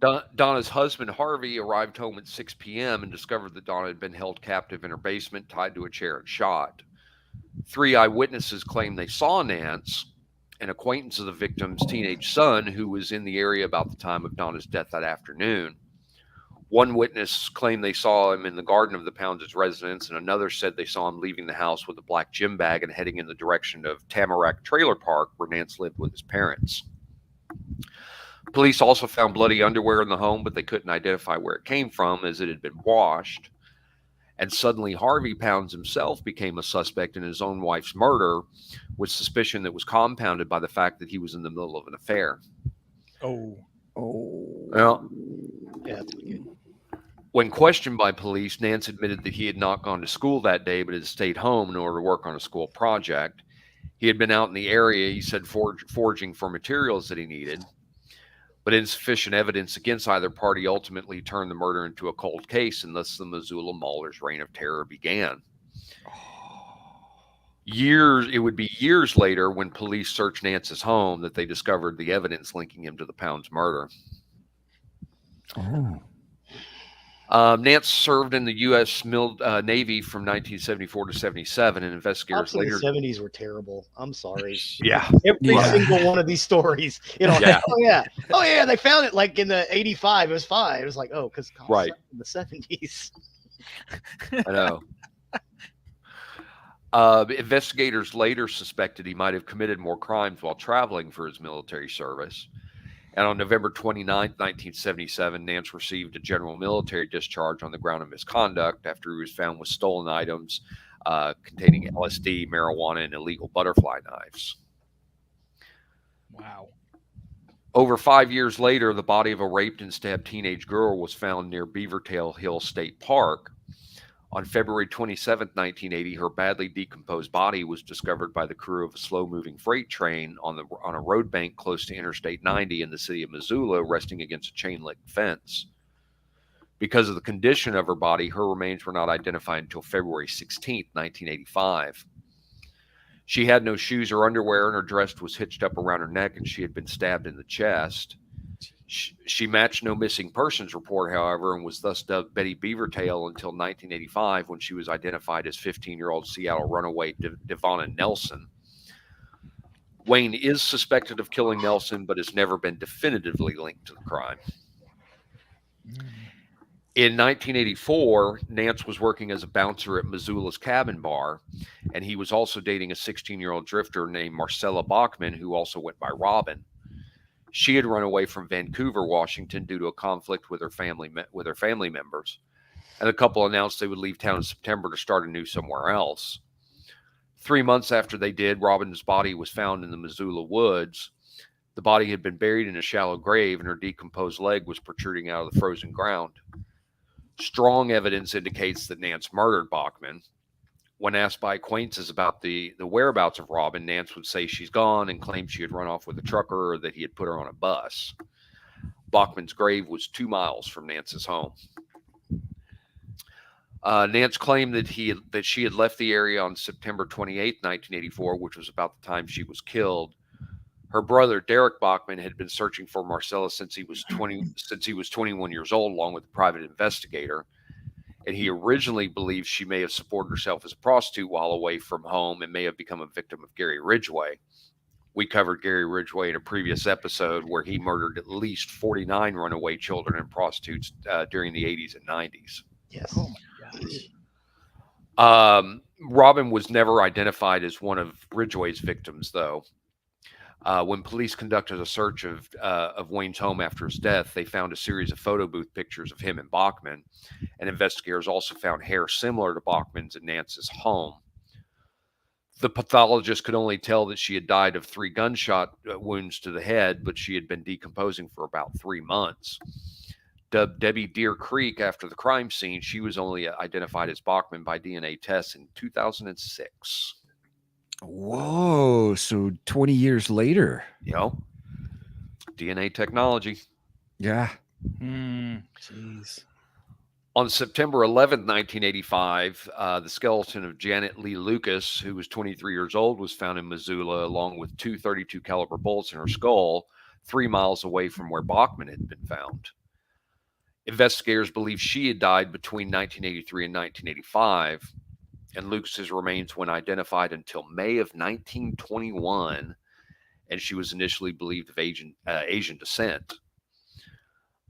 Donna's husband, Harvey, arrived home at 6 p.m. and discovered that Donna had been held captive in her basement, tied to a chair and shot. 3 eyewitnesses claimed they saw Nance, an acquaintance of the victim's teenage son, who was in the area about the time of Donna's death that afternoon. One witness claimed they saw him in the garden of the Pounds' residence, and another said they saw him leaving the house with a black gym bag and heading in the direction of Tamarack Trailer Park, where Nance lived with his parents. Police also found bloody underwear in the home, but they couldn't identify where it came from, as it had been washed. And suddenly Harvey Pounds himself became a suspect in his own wife's murder, with suspicion that was compounded by the fact that he was in the middle of an affair. Oh. Well, Yeah, that's pretty good. when questioned by police, Nance admitted that he had not gone to school that day, but had stayed home in order to work on a school project. He had been out in the area, he said, foraging for materials that he needed. But insufficient evidence against either party ultimately turned the murder into a cold case, and thus the Missoula Maulers' reign of terror began. It would be years later when police searched Nance's home that they discovered the evidence linking him to the Pounds murder. Oh. Nance served in the U.S. Navy from 1974 to 77, and investigators Obviously, later. the 70s were terrible. I'm sorry. Yeah. Every Yeah. single one of these stories. You know, Yeah. oh yeah, they found it like in the 85. It was fine. It was like, oh, because Right. in the 70s. I know. Investigators later suspected he might have committed more crimes while traveling for his military service. And on November 29, 1977, Nance received a general military discharge on the ground of misconduct after he was found with stolen items containing LSD, marijuana, and illegal butterfly knives. Wow. Over 5 years later, the body of a raped and stabbed teenage girl was found near Beavertail Hill State Park. On February 27, 1980, her badly decomposed body was discovered by the crew of a slow-moving freight train on a road bank close to Interstate 90 in the city of Missoula, resting against a chain-link fence. Because of the condition of her body, her remains were not identified until February 16, 1985. She had no shoes or underwear, and her dress was hitched up around her neck, and she had been stabbed in the chest. She matched no missing persons report, however, and was thus dubbed Betty Beavertail until 1985, when she was identified as 15-year-old Seattle runaway Devonna Nelson. Wayne is suspected of killing Nelson, but has never been definitively linked to the crime. In 1984, Nance was working as a bouncer at Missoula's Cabin Bar, and he was also dating a 16-year-old drifter named Marcella Bachman, who also went by Robin. She had run away from Vancouver, Washington, due to a conflict with her family members, and the couple announced they would leave town in September to start anew somewhere else. 3 months after they did, Robin's body was found in the Missoula woods. The body had been buried in a shallow grave, and her decomposed leg was protruding out of the frozen ground. Strong evidence indicates that Nance murdered Bachman. When asked by acquaintances about the whereabouts of Robin, Nance would say she's gone and claim she had run off with a trucker or that he had put her on a bus. Bachman's grave was 2 miles from Nance's home. Nance claimed that she had left the area on September 28, 1984, which was about the time she was killed. Her brother, Derek Bachman, had been searching for Marcella since he was 21 years old, along with a private investigator. And he originally believed she may have supported herself as a prostitute while away from home and may have become a victim of Gary Ridgway. We covered Gary Ridgway in a previous episode where he murdered at least 49 runaway children and prostitutes during the 80s and 90s. Yes. Oh my gosh. Robin was never identified as one of Ridgway's victims, though. When police conducted a search of Wayne's home after his death, they found a series of photo booth pictures of him and Bachman, and investigators also found hair similar to Bachman's in Nance's home. The pathologist could only tell that she had died of 3 gunshot wounds to the head, but she had been decomposing for about 3 months. Dubbed Debbie Deer Creek after the crime scene, she was only identified as Bachman by DNA tests in 2006. Whoa, so 20 years later. DNA technology. Yeah. Jeez. On September 11, 1985, the skeleton of Janet Lee Lucas, who was 23 years old, was found in Missoula along with 2 .32 caliber bullets in her skull, 3 miles away from where Bachman had been found. Investigators believe she had died between 1983 and 1985. And Lucas's remains weren't identified until May of 1921, and she was initially believed of Asian descent.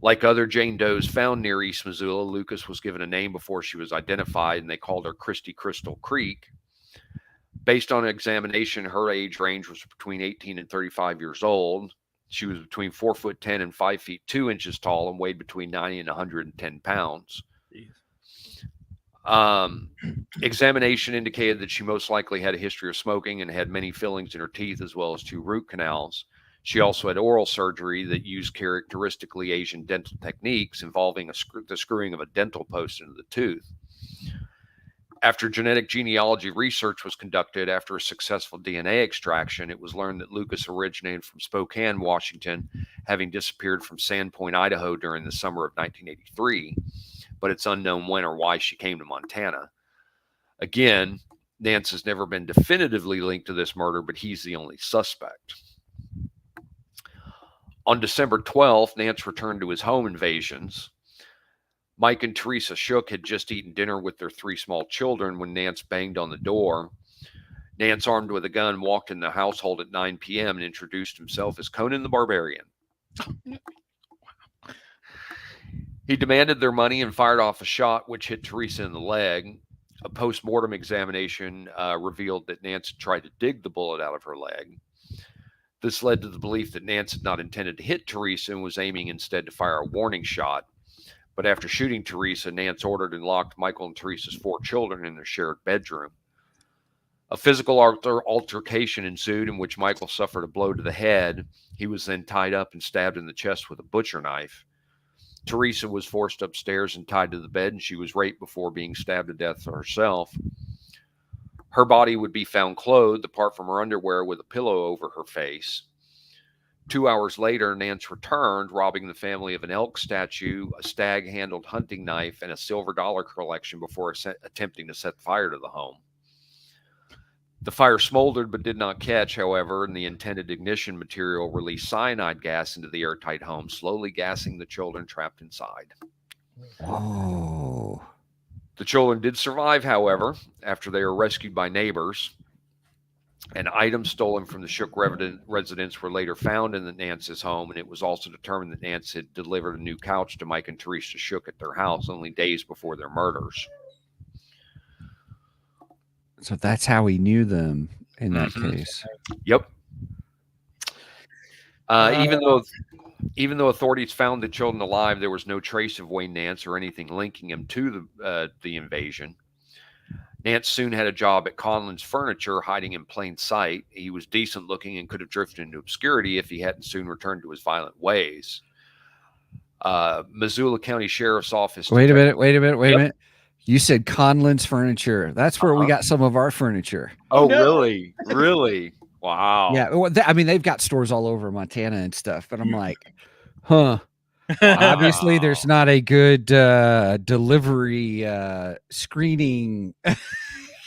Like other Jane Does found near East Missoula, Lucas was given a name before she was identified, and they called her Christy Crystal Creek. Based on examination, her age range was between 18 and 35 years old. She was between 4'10" and 5 feet 2 inches tall, and weighed between 90 and 110 pounds. Jeez. Examination indicated that she most likely had a history of smoking and had many fillings in her teeth, as well as 2 root canals. She also had oral surgery that used characteristically Asian dental techniques involving the screwing of a dental post into the tooth. After genetic genealogy research was conducted after a successful DNA extraction, it was learned that Lucas originated from Spokane, Washington, having disappeared from Sandpoint, Idaho during the summer of 1983. But it's unknown when or why she came to Montana. Again, Nance has never been definitively linked to this murder, but he's the only suspect. On December 12th, Nance returned to his home invasions. Mike and Teresa Shook had just eaten dinner with their 3 small children when Nance banged on the door. Nance, armed with a gun, walked in the household at 9 p.m. and introduced himself as Conan the Barbarian. He demanded their money and fired off a shot, which hit Teresa in the leg. A post-mortem examination revealed that Nance tried to dig the bullet out of her leg. This led to the belief that Nance had not intended to hit Teresa and was aiming instead to fire a warning shot. But after shooting Teresa, Nance ordered and locked Michael and Teresa's 4 children in their shared bedroom. A physical altercation ensued in which Michael suffered a blow to the head. He was then tied up and stabbed in the chest with a butcher knife. Teresa was forced upstairs and tied to the bed, and she was raped before being stabbed to death herself. Her body would be found clothed, apart from her underwear, with a pillow over her face. 2 hours later, Nance returned, robbing the family of an elk statue, a stag-handled hunting knife, and a silver dollar collection before attempting to set fire to the home. The fire smoldered but did not catch, however, and the intended ignition material released cyanide gas into the airtight home, slowly gassing the children trapped inside. Oh. The children did survive, however, after they were rescued by neighbors. And items stolen from the Shook residence were later found in Nance's home, and it was also determined that Nance had delivered a new couch to Mike and Teresa Shook at their house only days before their murders. So that's how he knew them in that case. Yep. Even though authorities found the children alive, there was no trace of Wayne Nance or anything linking him to the invasion. Nance soon had a job at Conlin's Furniture, hiding in plain sight. He was decent looking and could have drifted into obscurity if he hadn't soon returned to his violent ways. Missoula County Sheriff's Office. Wait a minute. You said Conlin's Furniture. That's where we got some of our furniture. Oh, no. Really? Wow. Yeah. Well, I mean, they've got stores all over Montana and stuff, but I'm like, huh. Obviously, there's not a good delivery screening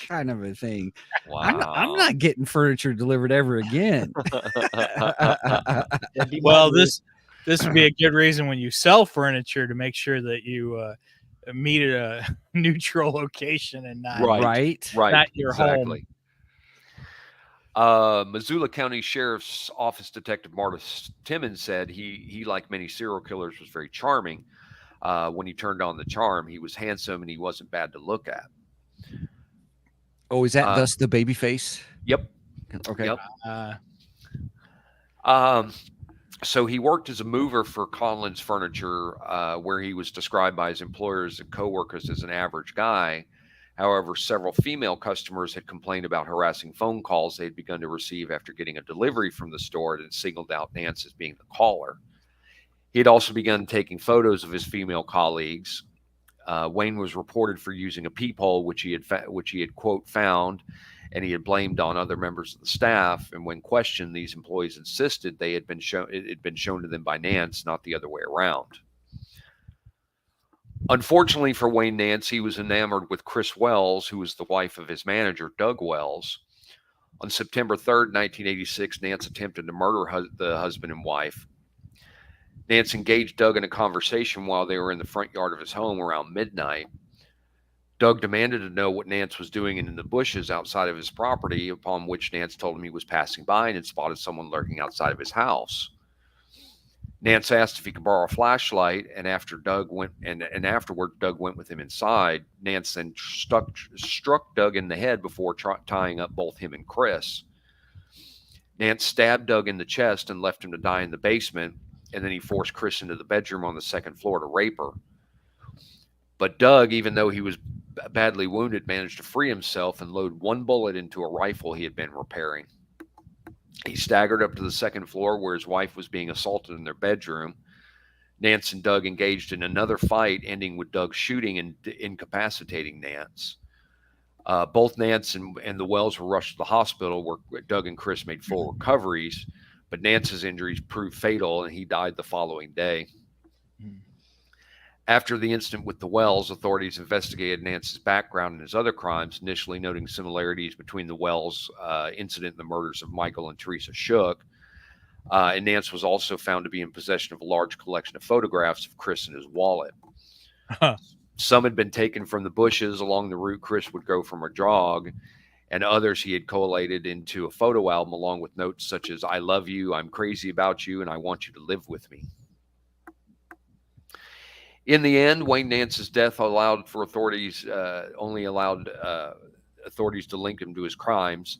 kind of a thing. Wow. I'm not getting furniture delivered ever again. Well, this would be a good reason when you sell furniture to make sure that you meet at a neutral location and not not your home. Missoula County Sheriff's Office Detective Marta Timmons said he, like many serial killers, was very charming. When he turned on the charm, he was handsome and he wasn't bad to look at. Oh, is that thus the baby face? Yep. Okay. Yep. So he worked as a mover for Conlin's Furniture, where he was described by his employers and coworkers as an average guy. However, several female customers had complained about harassing phone calls they had begun to receive after getting a delivery from the store and singled out Nance as being the caller. He had also begun taking photos of his female colleagues. Wayne was reported for using a peephole, which he had quote found, and he had blamed on other members of the staff. And when questioned, these employees insisted it had been shown to them by Nance, not the other way around. Unfortunately for Wayne Nance, he was enamored with Chris Wells, who was the wife of his manager, Doug Wells. On September 3rd, 1986, Nance attempted to murder the husband and wife. Nance engaged Doug in a conversation while they were in the front yard of his home around midnight. Doug demanded to know what Nance was doing in the bushes outside of his property, upon which Nance told him he was passing by and had spotted someone lurking outside of his house. Nance asked if he could borrow a flashlight, and afterward Doug went with him inside. Nance then struck Doug in the head before tying up both him and Chris. Nance stabbed Doug in the chest and left him to die in the basement, and then he forced Chris into the bedroom on the second floor to rape her. But Doug, even though he was badly wounded, managed to free himself and load one bullet into a rifle he had been repairing. He staggered up to the second floor where his wife was being assaulted in their bedroom. Nance and Doug engaged in another fight, ending with Doug shooting and incapacitating Nance. Both Nance and the Wells were rushed to the hospital where Doug and Chris made full recoveries, but Nance's injuries proved fatal and he died the following day. After the incident with the Wells, authorities investigated Nance's background and his other crimes, initially noting similarities between the Wells incident and the murders of Michael and Teresa Shook. And Nance was also found to be in possession of a large collection of photographs of Chris in his wallet. Some had been taken from the bushes along the route Chris would go from a jog, and others he had collated into a photo album along with notes such as, "I love you, I'm crazy about you, and I want you to live with me." In the end, Wayne Nance's death only allowed authorities to link him to his crimes.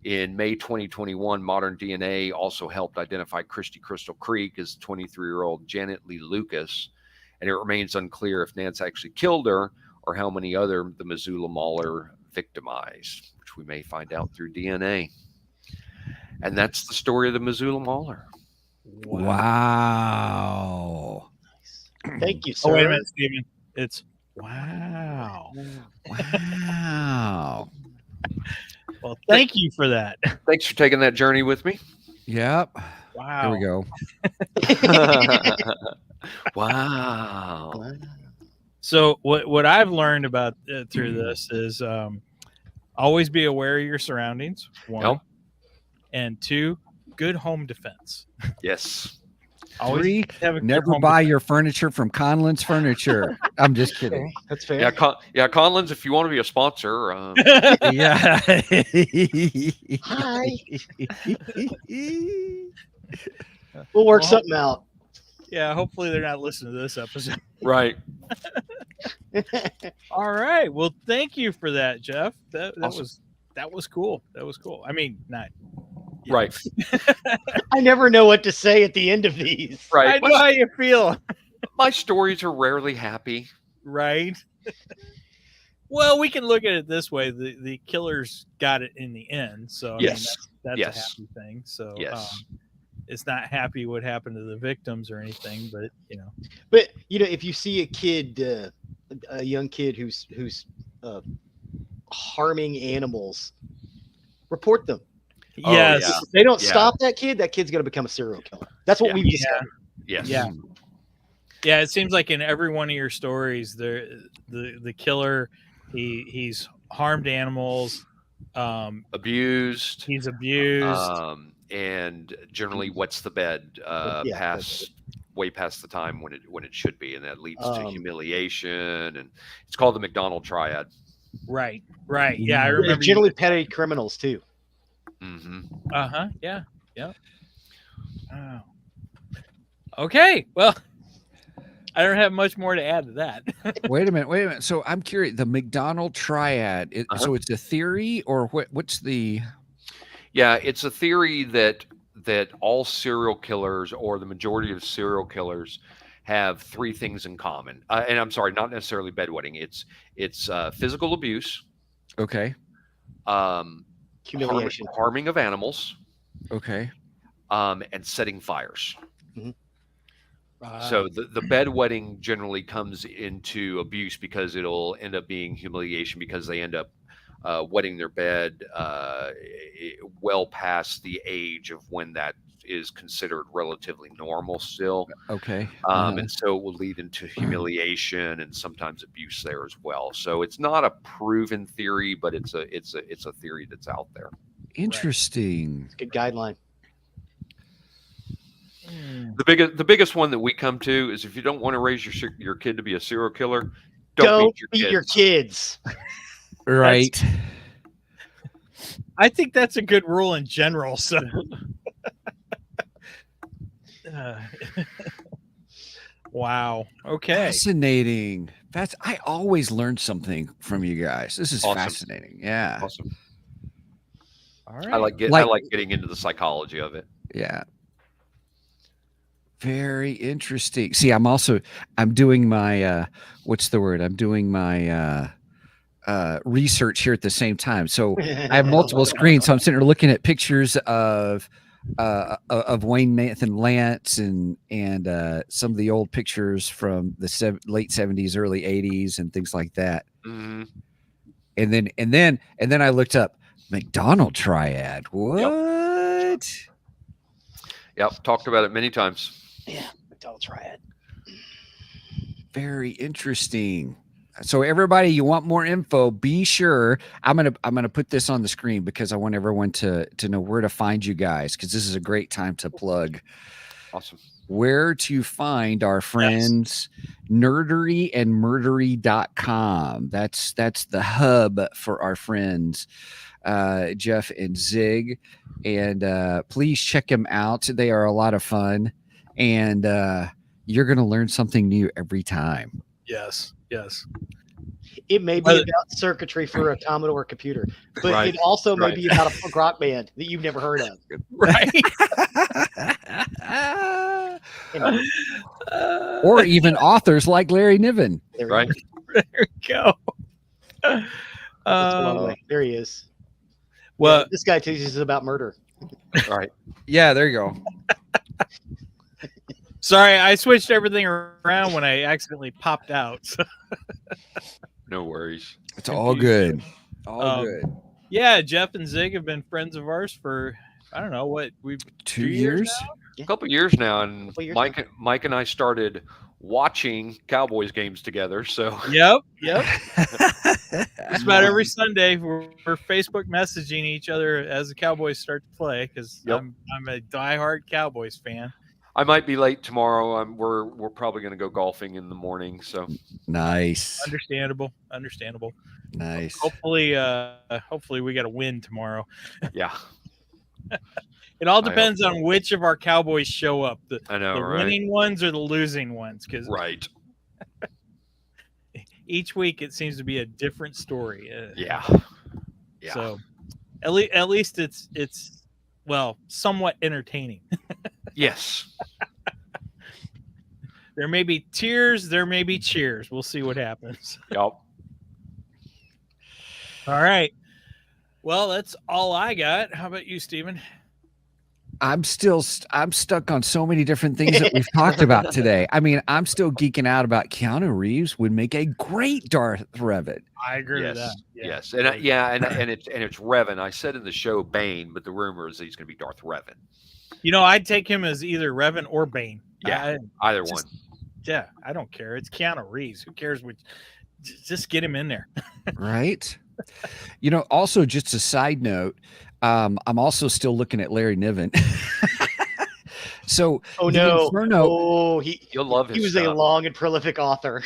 In May 2021, modern DNA also helped identify Christy Crystal Creek as 23-year-old Janet Lee Lucas, and it remains unclear if Nance actually killed her or how many other the Missoula Mauler victimized, which we may find out through DNA. And that's the story of the Missoula Mauler. Wow. Thank you, sir. Oh, wait a minute, Steven. It's wow. Wow. Well, thank you for that. Thanks for taking that journey with me. Yep. Wow. There we go. Wow. So what I've learned about through this is always be aware of your surroundings. One, Yep. and two, good home defense. Yes. Always Three, have a good never home buy defense. your furniture from Conlin's Furniture. I'm just kidding. Okay, that's fair. Yeah, Conlin's, if you want to be a sponsor, Yeah. Hi. We'll work something out. Yeah, hopefully they're not listening to this episode. right. All right. Well, thank you for that, Geoff. That Awesome. was cool. That was cool. I mean, not yeah. Right. I never know what to say at the end of these. Right. I know how you feel. My stories are rarely happy. Right. Well, we can look at it this way: the killers got it in the end, so I mean, Yes. that's Yes. a happy thing. So Yes. it's not happy what happened to the victims or anything, but But if you see a kid, a young kid who's harming animals, report them. Oh, yes, yeah. If they don't Yeah. stop that kid, that kid's gonna become a serial killer. That's what Yeah. we've Yeah. discovered. Yes. Yeah. Yeah, it seems like in every one of your stories, the killer, he's harmed animals, Abused. he's abused. And generally wets the bed Yeah, way past the time when it should be, and that leads to Um, humiliation, and it's called the McDonald triad. Right. Yeah, I They're remember. generally petty criminals too. Hmm. Yeah. Oh. Okay. Well, I don't have much more to add to that. Wait a minute. So I'm curious. The McDonald triad. So it's a theory, or what's the? Yeah, it's a theory that all serial killers, or the majority of serial killers, have three things in common. And I'm sorry, not necessarily bedwetting. It's physical abuse, Okay. Humiliation. harming of animals, Okay. and setting fires. So the bedwetting generally comes into abuse because it'll end up being humiliation, because they end up wetting their bed well past the age of when that is considered relatively normal still. Okay. And so it will lead into humiliation and sometimes abuse there as well. So it's not a proven theory, but it's a theory that's out there. Interesting. It's a good guideline. The biggest one that we come to is, if you don't want to raise your kid to be a serial killer, Don't beat beat your kids. Right. I think that's a good rule in general. So, wow. Okay. Fascinating. I always learn something from you guys. This is Awesome. Fascinating. Yeah. Awesome. All right. I like getting into the psychology of it. Yeah. Very interesting. See, I'm doing my what's the word? I'm doing my research here at the same time. So I have multiple screens. So I'm sitting here looking at pictures of Wayne Nathan Lance and some of the old pictures from the late 70s, early 80s, and things like that. Mm-hmm. And then I looked up McDonald triad. What? Yep, talked about it many times. Yeah, McDonald triad. Very interesting. So everybody, you want more info, be sure I'm gonna put this on the screen because I want everyone to know where to find you guys, because this is a great time to plug Awesome. where to find our friends. Nerdery and Murdery.com. That's the hub for our friends Geoff and Zig, and please check them out. They are a lot of fun, and you're gonna learn something new every time. Yes. It may be about circuitry for a Commodore computer, but Right. it also may Right. be about a punk rock band that you've never heard of. Right. Or even authors like Larry Niven. There we Right. go. There we go. Let's go all the way. There he is. Well, Yeah, this guy teaches us about murder. Right. Yeah, there you go. Sorry, I switched everything around when I accidentally popped out. So. No worries. It's all good. All Um, good. Yeah, Geoff and Zig have been friends of ours for I don't know what we've 2 years. A couple years now, and Couple years Mike and I started watching Cowboys games together. So Yep. Just about every Sunday we're Facebook messaging each other as the Cowboys start to play because Yep. I'm a diehard Cowboys fan. I might be late tomorrow. We're probably going to go golfing in the morning. So Nice. Understandable. Nice. Hopefully we got a win tomorrow. yeah, It all depends on which of our Cowboys show up. I know, the right? winning ones or the losing ones, because Right. each week it seems to be a different story. Yeah. So at least it's well somewhat entertaining. Yes. There may be tears, there may be cheers. We'll see what happens. Yep. All right. Well, that's all I got. How about you, Steven? I'm stuck on so many different things that we've talked about today. I mean, I'm still geeking out about Keanu Reeves would make a great Darth Revan. I agree with Yes. that. Yeah. Yes. And it's Revan. I said in the show Bane, but the rumor is that he's going to be Darth Revan. You know, I'd take him as either Revan or Bane. Yeah. Either one. Yeah, I don't care. It's Keanu Reeves. Who cares? Just get him in there. Right. You know, also just a side note, I'm also still looking at Larry Niven. So Inferno, You'll love his he was stuff. a long and prolific author.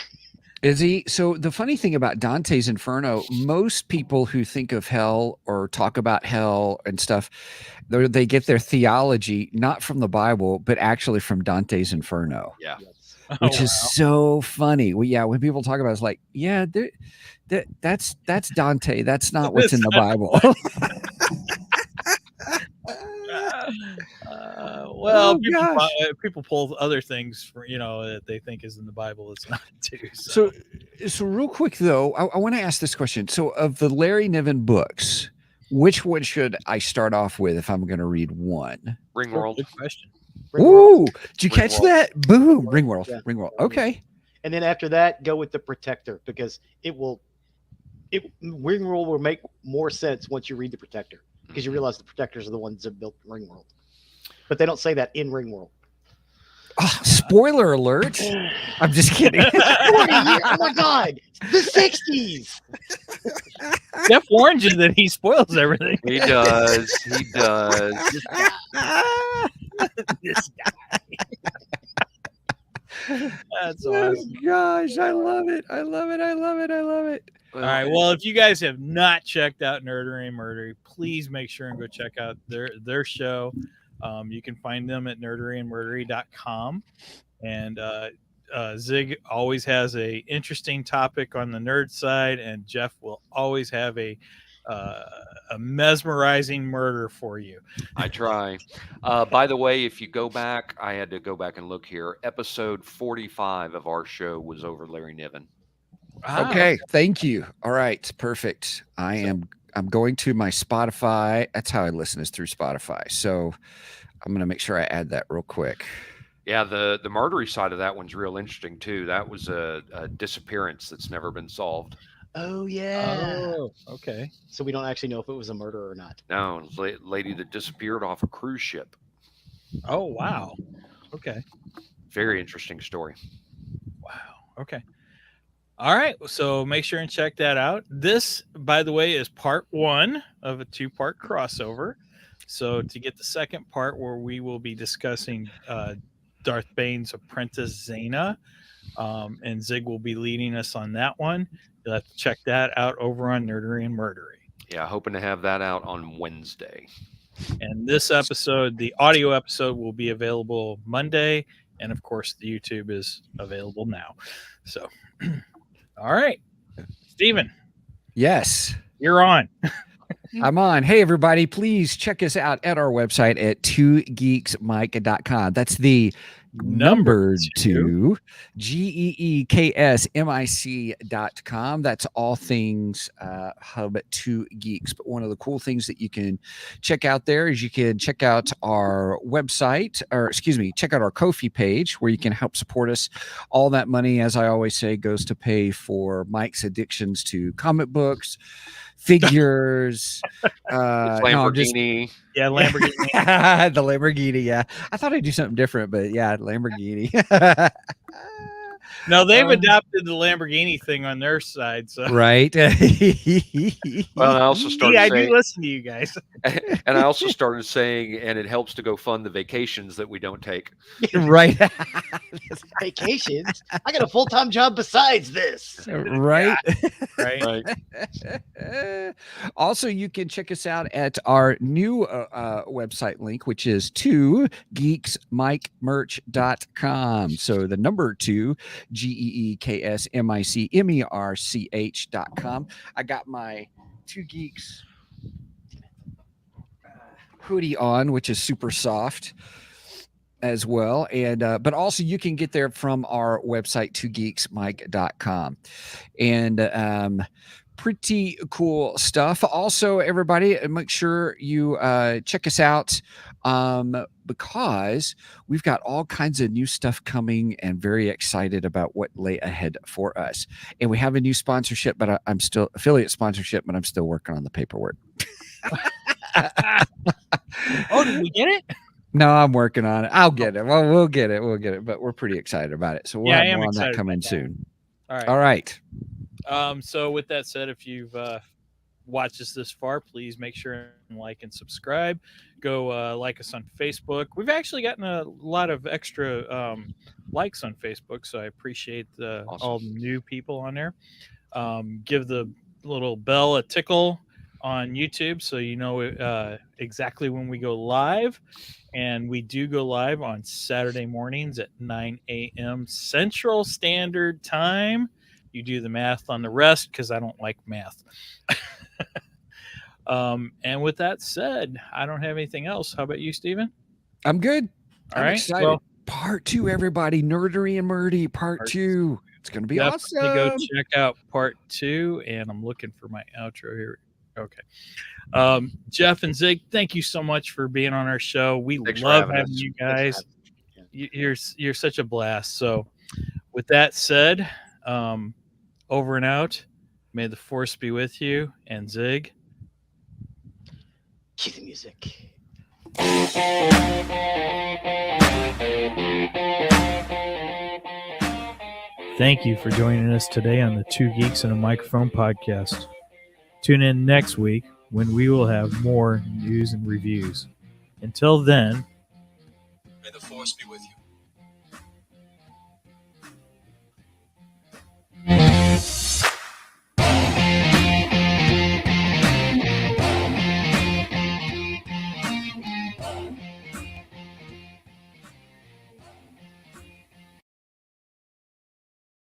is he? So the funny thing about Dante's Inferno, most people who think of hell or talk about hell and stuff, they get their theology not from the Bible, but actually from Dante's Inferno. Yeah. Which is so funny. When people talk about it, it's like, yeah, that's Dante. That's not what's in the Bible. Well, people pull other things for that they think is in the Bible. It's not too. So real quick though, I want to ask this question. So, of the Larry Niven books, which one should I start off with if I'm going to read one? Ringworld. Good question. Ooh, did you catch Ringworld. that? Boom, Ringworld. Yeah. Ringworld. Okay. And then after that, go with the Protector because Ringworld will make more sense once you read the Protector because you realize the Protectors are the ones that built Ringworld. But they don't say that in Ringworld. Oh, spoiler alert. I'm just kidding. 40 years, oh my God, the 60s. Jeff warned you that he spoils everything. He does. He does. This guy. That's Oh awesome. gosh, I love it. I love it. I love it. I love it. All right. Well, if you guys have not checked out Nerdery and Murdery, please make sure and go check out their show. You can find them at nerderyandmurdery.com. And Zig always has a interesting topic on the nerd side, and Geoff will always have a mesmerizing murder for you. I try. By the way, if you go back, I had to go back and look here. Episode 45 of our show was over Larry Niven. Okay, thank you. All right, perfect. I'm going to my Spotify. That's how I listen, is through Spotify. So I'm going to make sure I add that real quick. Yeah, the murdery side of that one's real interesting too. That was a disappearance that's never been solved. Oh, yeah. Oh, okay. So we don't actually know if it was a murder or not. No, it was a lady that disappeared off a cruise ship. Oh, wow. Okay. Very interesting story. Wow. Okay. All right. So make sure and check that out. This, by the way, is part 1 of a 2-part crossover. So to get the second part where we will be discussing Darth Bane's apprentice, Zaina, and Zig will be leading us on that one. You'll have to check that out over on Nerdery and Murdery. Yeah, hoping to have that out on Wednesday. And this episode, the audio episode, will be available Monday. And of course, the YouTube is available now. So, all right. Steven. Yes. You're on. I'm on. Hey, everybody, please check us out at our website at 2geeksmike.com. That's the number 2, GEEKSMIC.com. That's all things Hub 2 Geeks. But one of the cool things that you can check out there is you can check out our website, or excuse me, check out our Ko-fi page where you can help support us. All that money, as I always say, goes to pay for Mike's addictions to comic books, figures, Lamborghini. Yeah, Lamborghini. the Lamborghini. Yeah, I thought I'd do something different, but yeah, Lamborghini. No, they've adopted the Lamborghini thing on their side. So right. Well, I also started I saying, do listen to you guys. and I also started saying, and it helps to go fund the vacations that we don't take. Right. Vacations. I got a full-time job besides this. Right. Right. Also, you can check us out at our new website link, which is 2geeksmikemerch.com. So the number 2, GEEKSMICMERCH.com. I got my 2 Geeks hoodie on, which is super soft as well. And but also you can get there from our website, 2geeksmike.com. And pretty cool stuff. Also, everybody, make sure you check us out because we've got all kinds of new stuff coming and very excited about what lay ahead for us. And we have a new sponsorship, but I'm still affiliate sponsorship, but I'm still working on the paperwork. Oh, did we get it? No, I'm working on it. I'll get it. Well, we'll get it. We'll get it. But we're pretty excited about it. So we'll have more on that coming soon. All right. So with that said, if you've watched us this far, please make sure and like and subscribe. Go like us on Facebook. We've actually gotten a lot of extra likes on Facebook, so I appreciate all the new people on there. Give the little bell a tickle on YouTube so you know exactly when we go live. And we do go live on Saturday mornings at 9 a.m. Central Standard Time. You do the math on the rest because I don't like math. And with that said, I don't have anything else. How about you, Steven? I'm good. I'm excited. Well, part 2, everybody. Nerdery and Murdery, part 2. It's going to be awesome. Go check out part 2. And I'm looking for my outro here. Okay. Geoff and Zig, thank you so much for being on our show. We love having you guys. You're such a blast. So with that said, over and out. May the force be with you. And Zig, Cue the music. thank you for joining us today on the 2 Geeks and a Microphone podcast. Tune in next week when we will have more news and reviews. Until then, May the force be with you.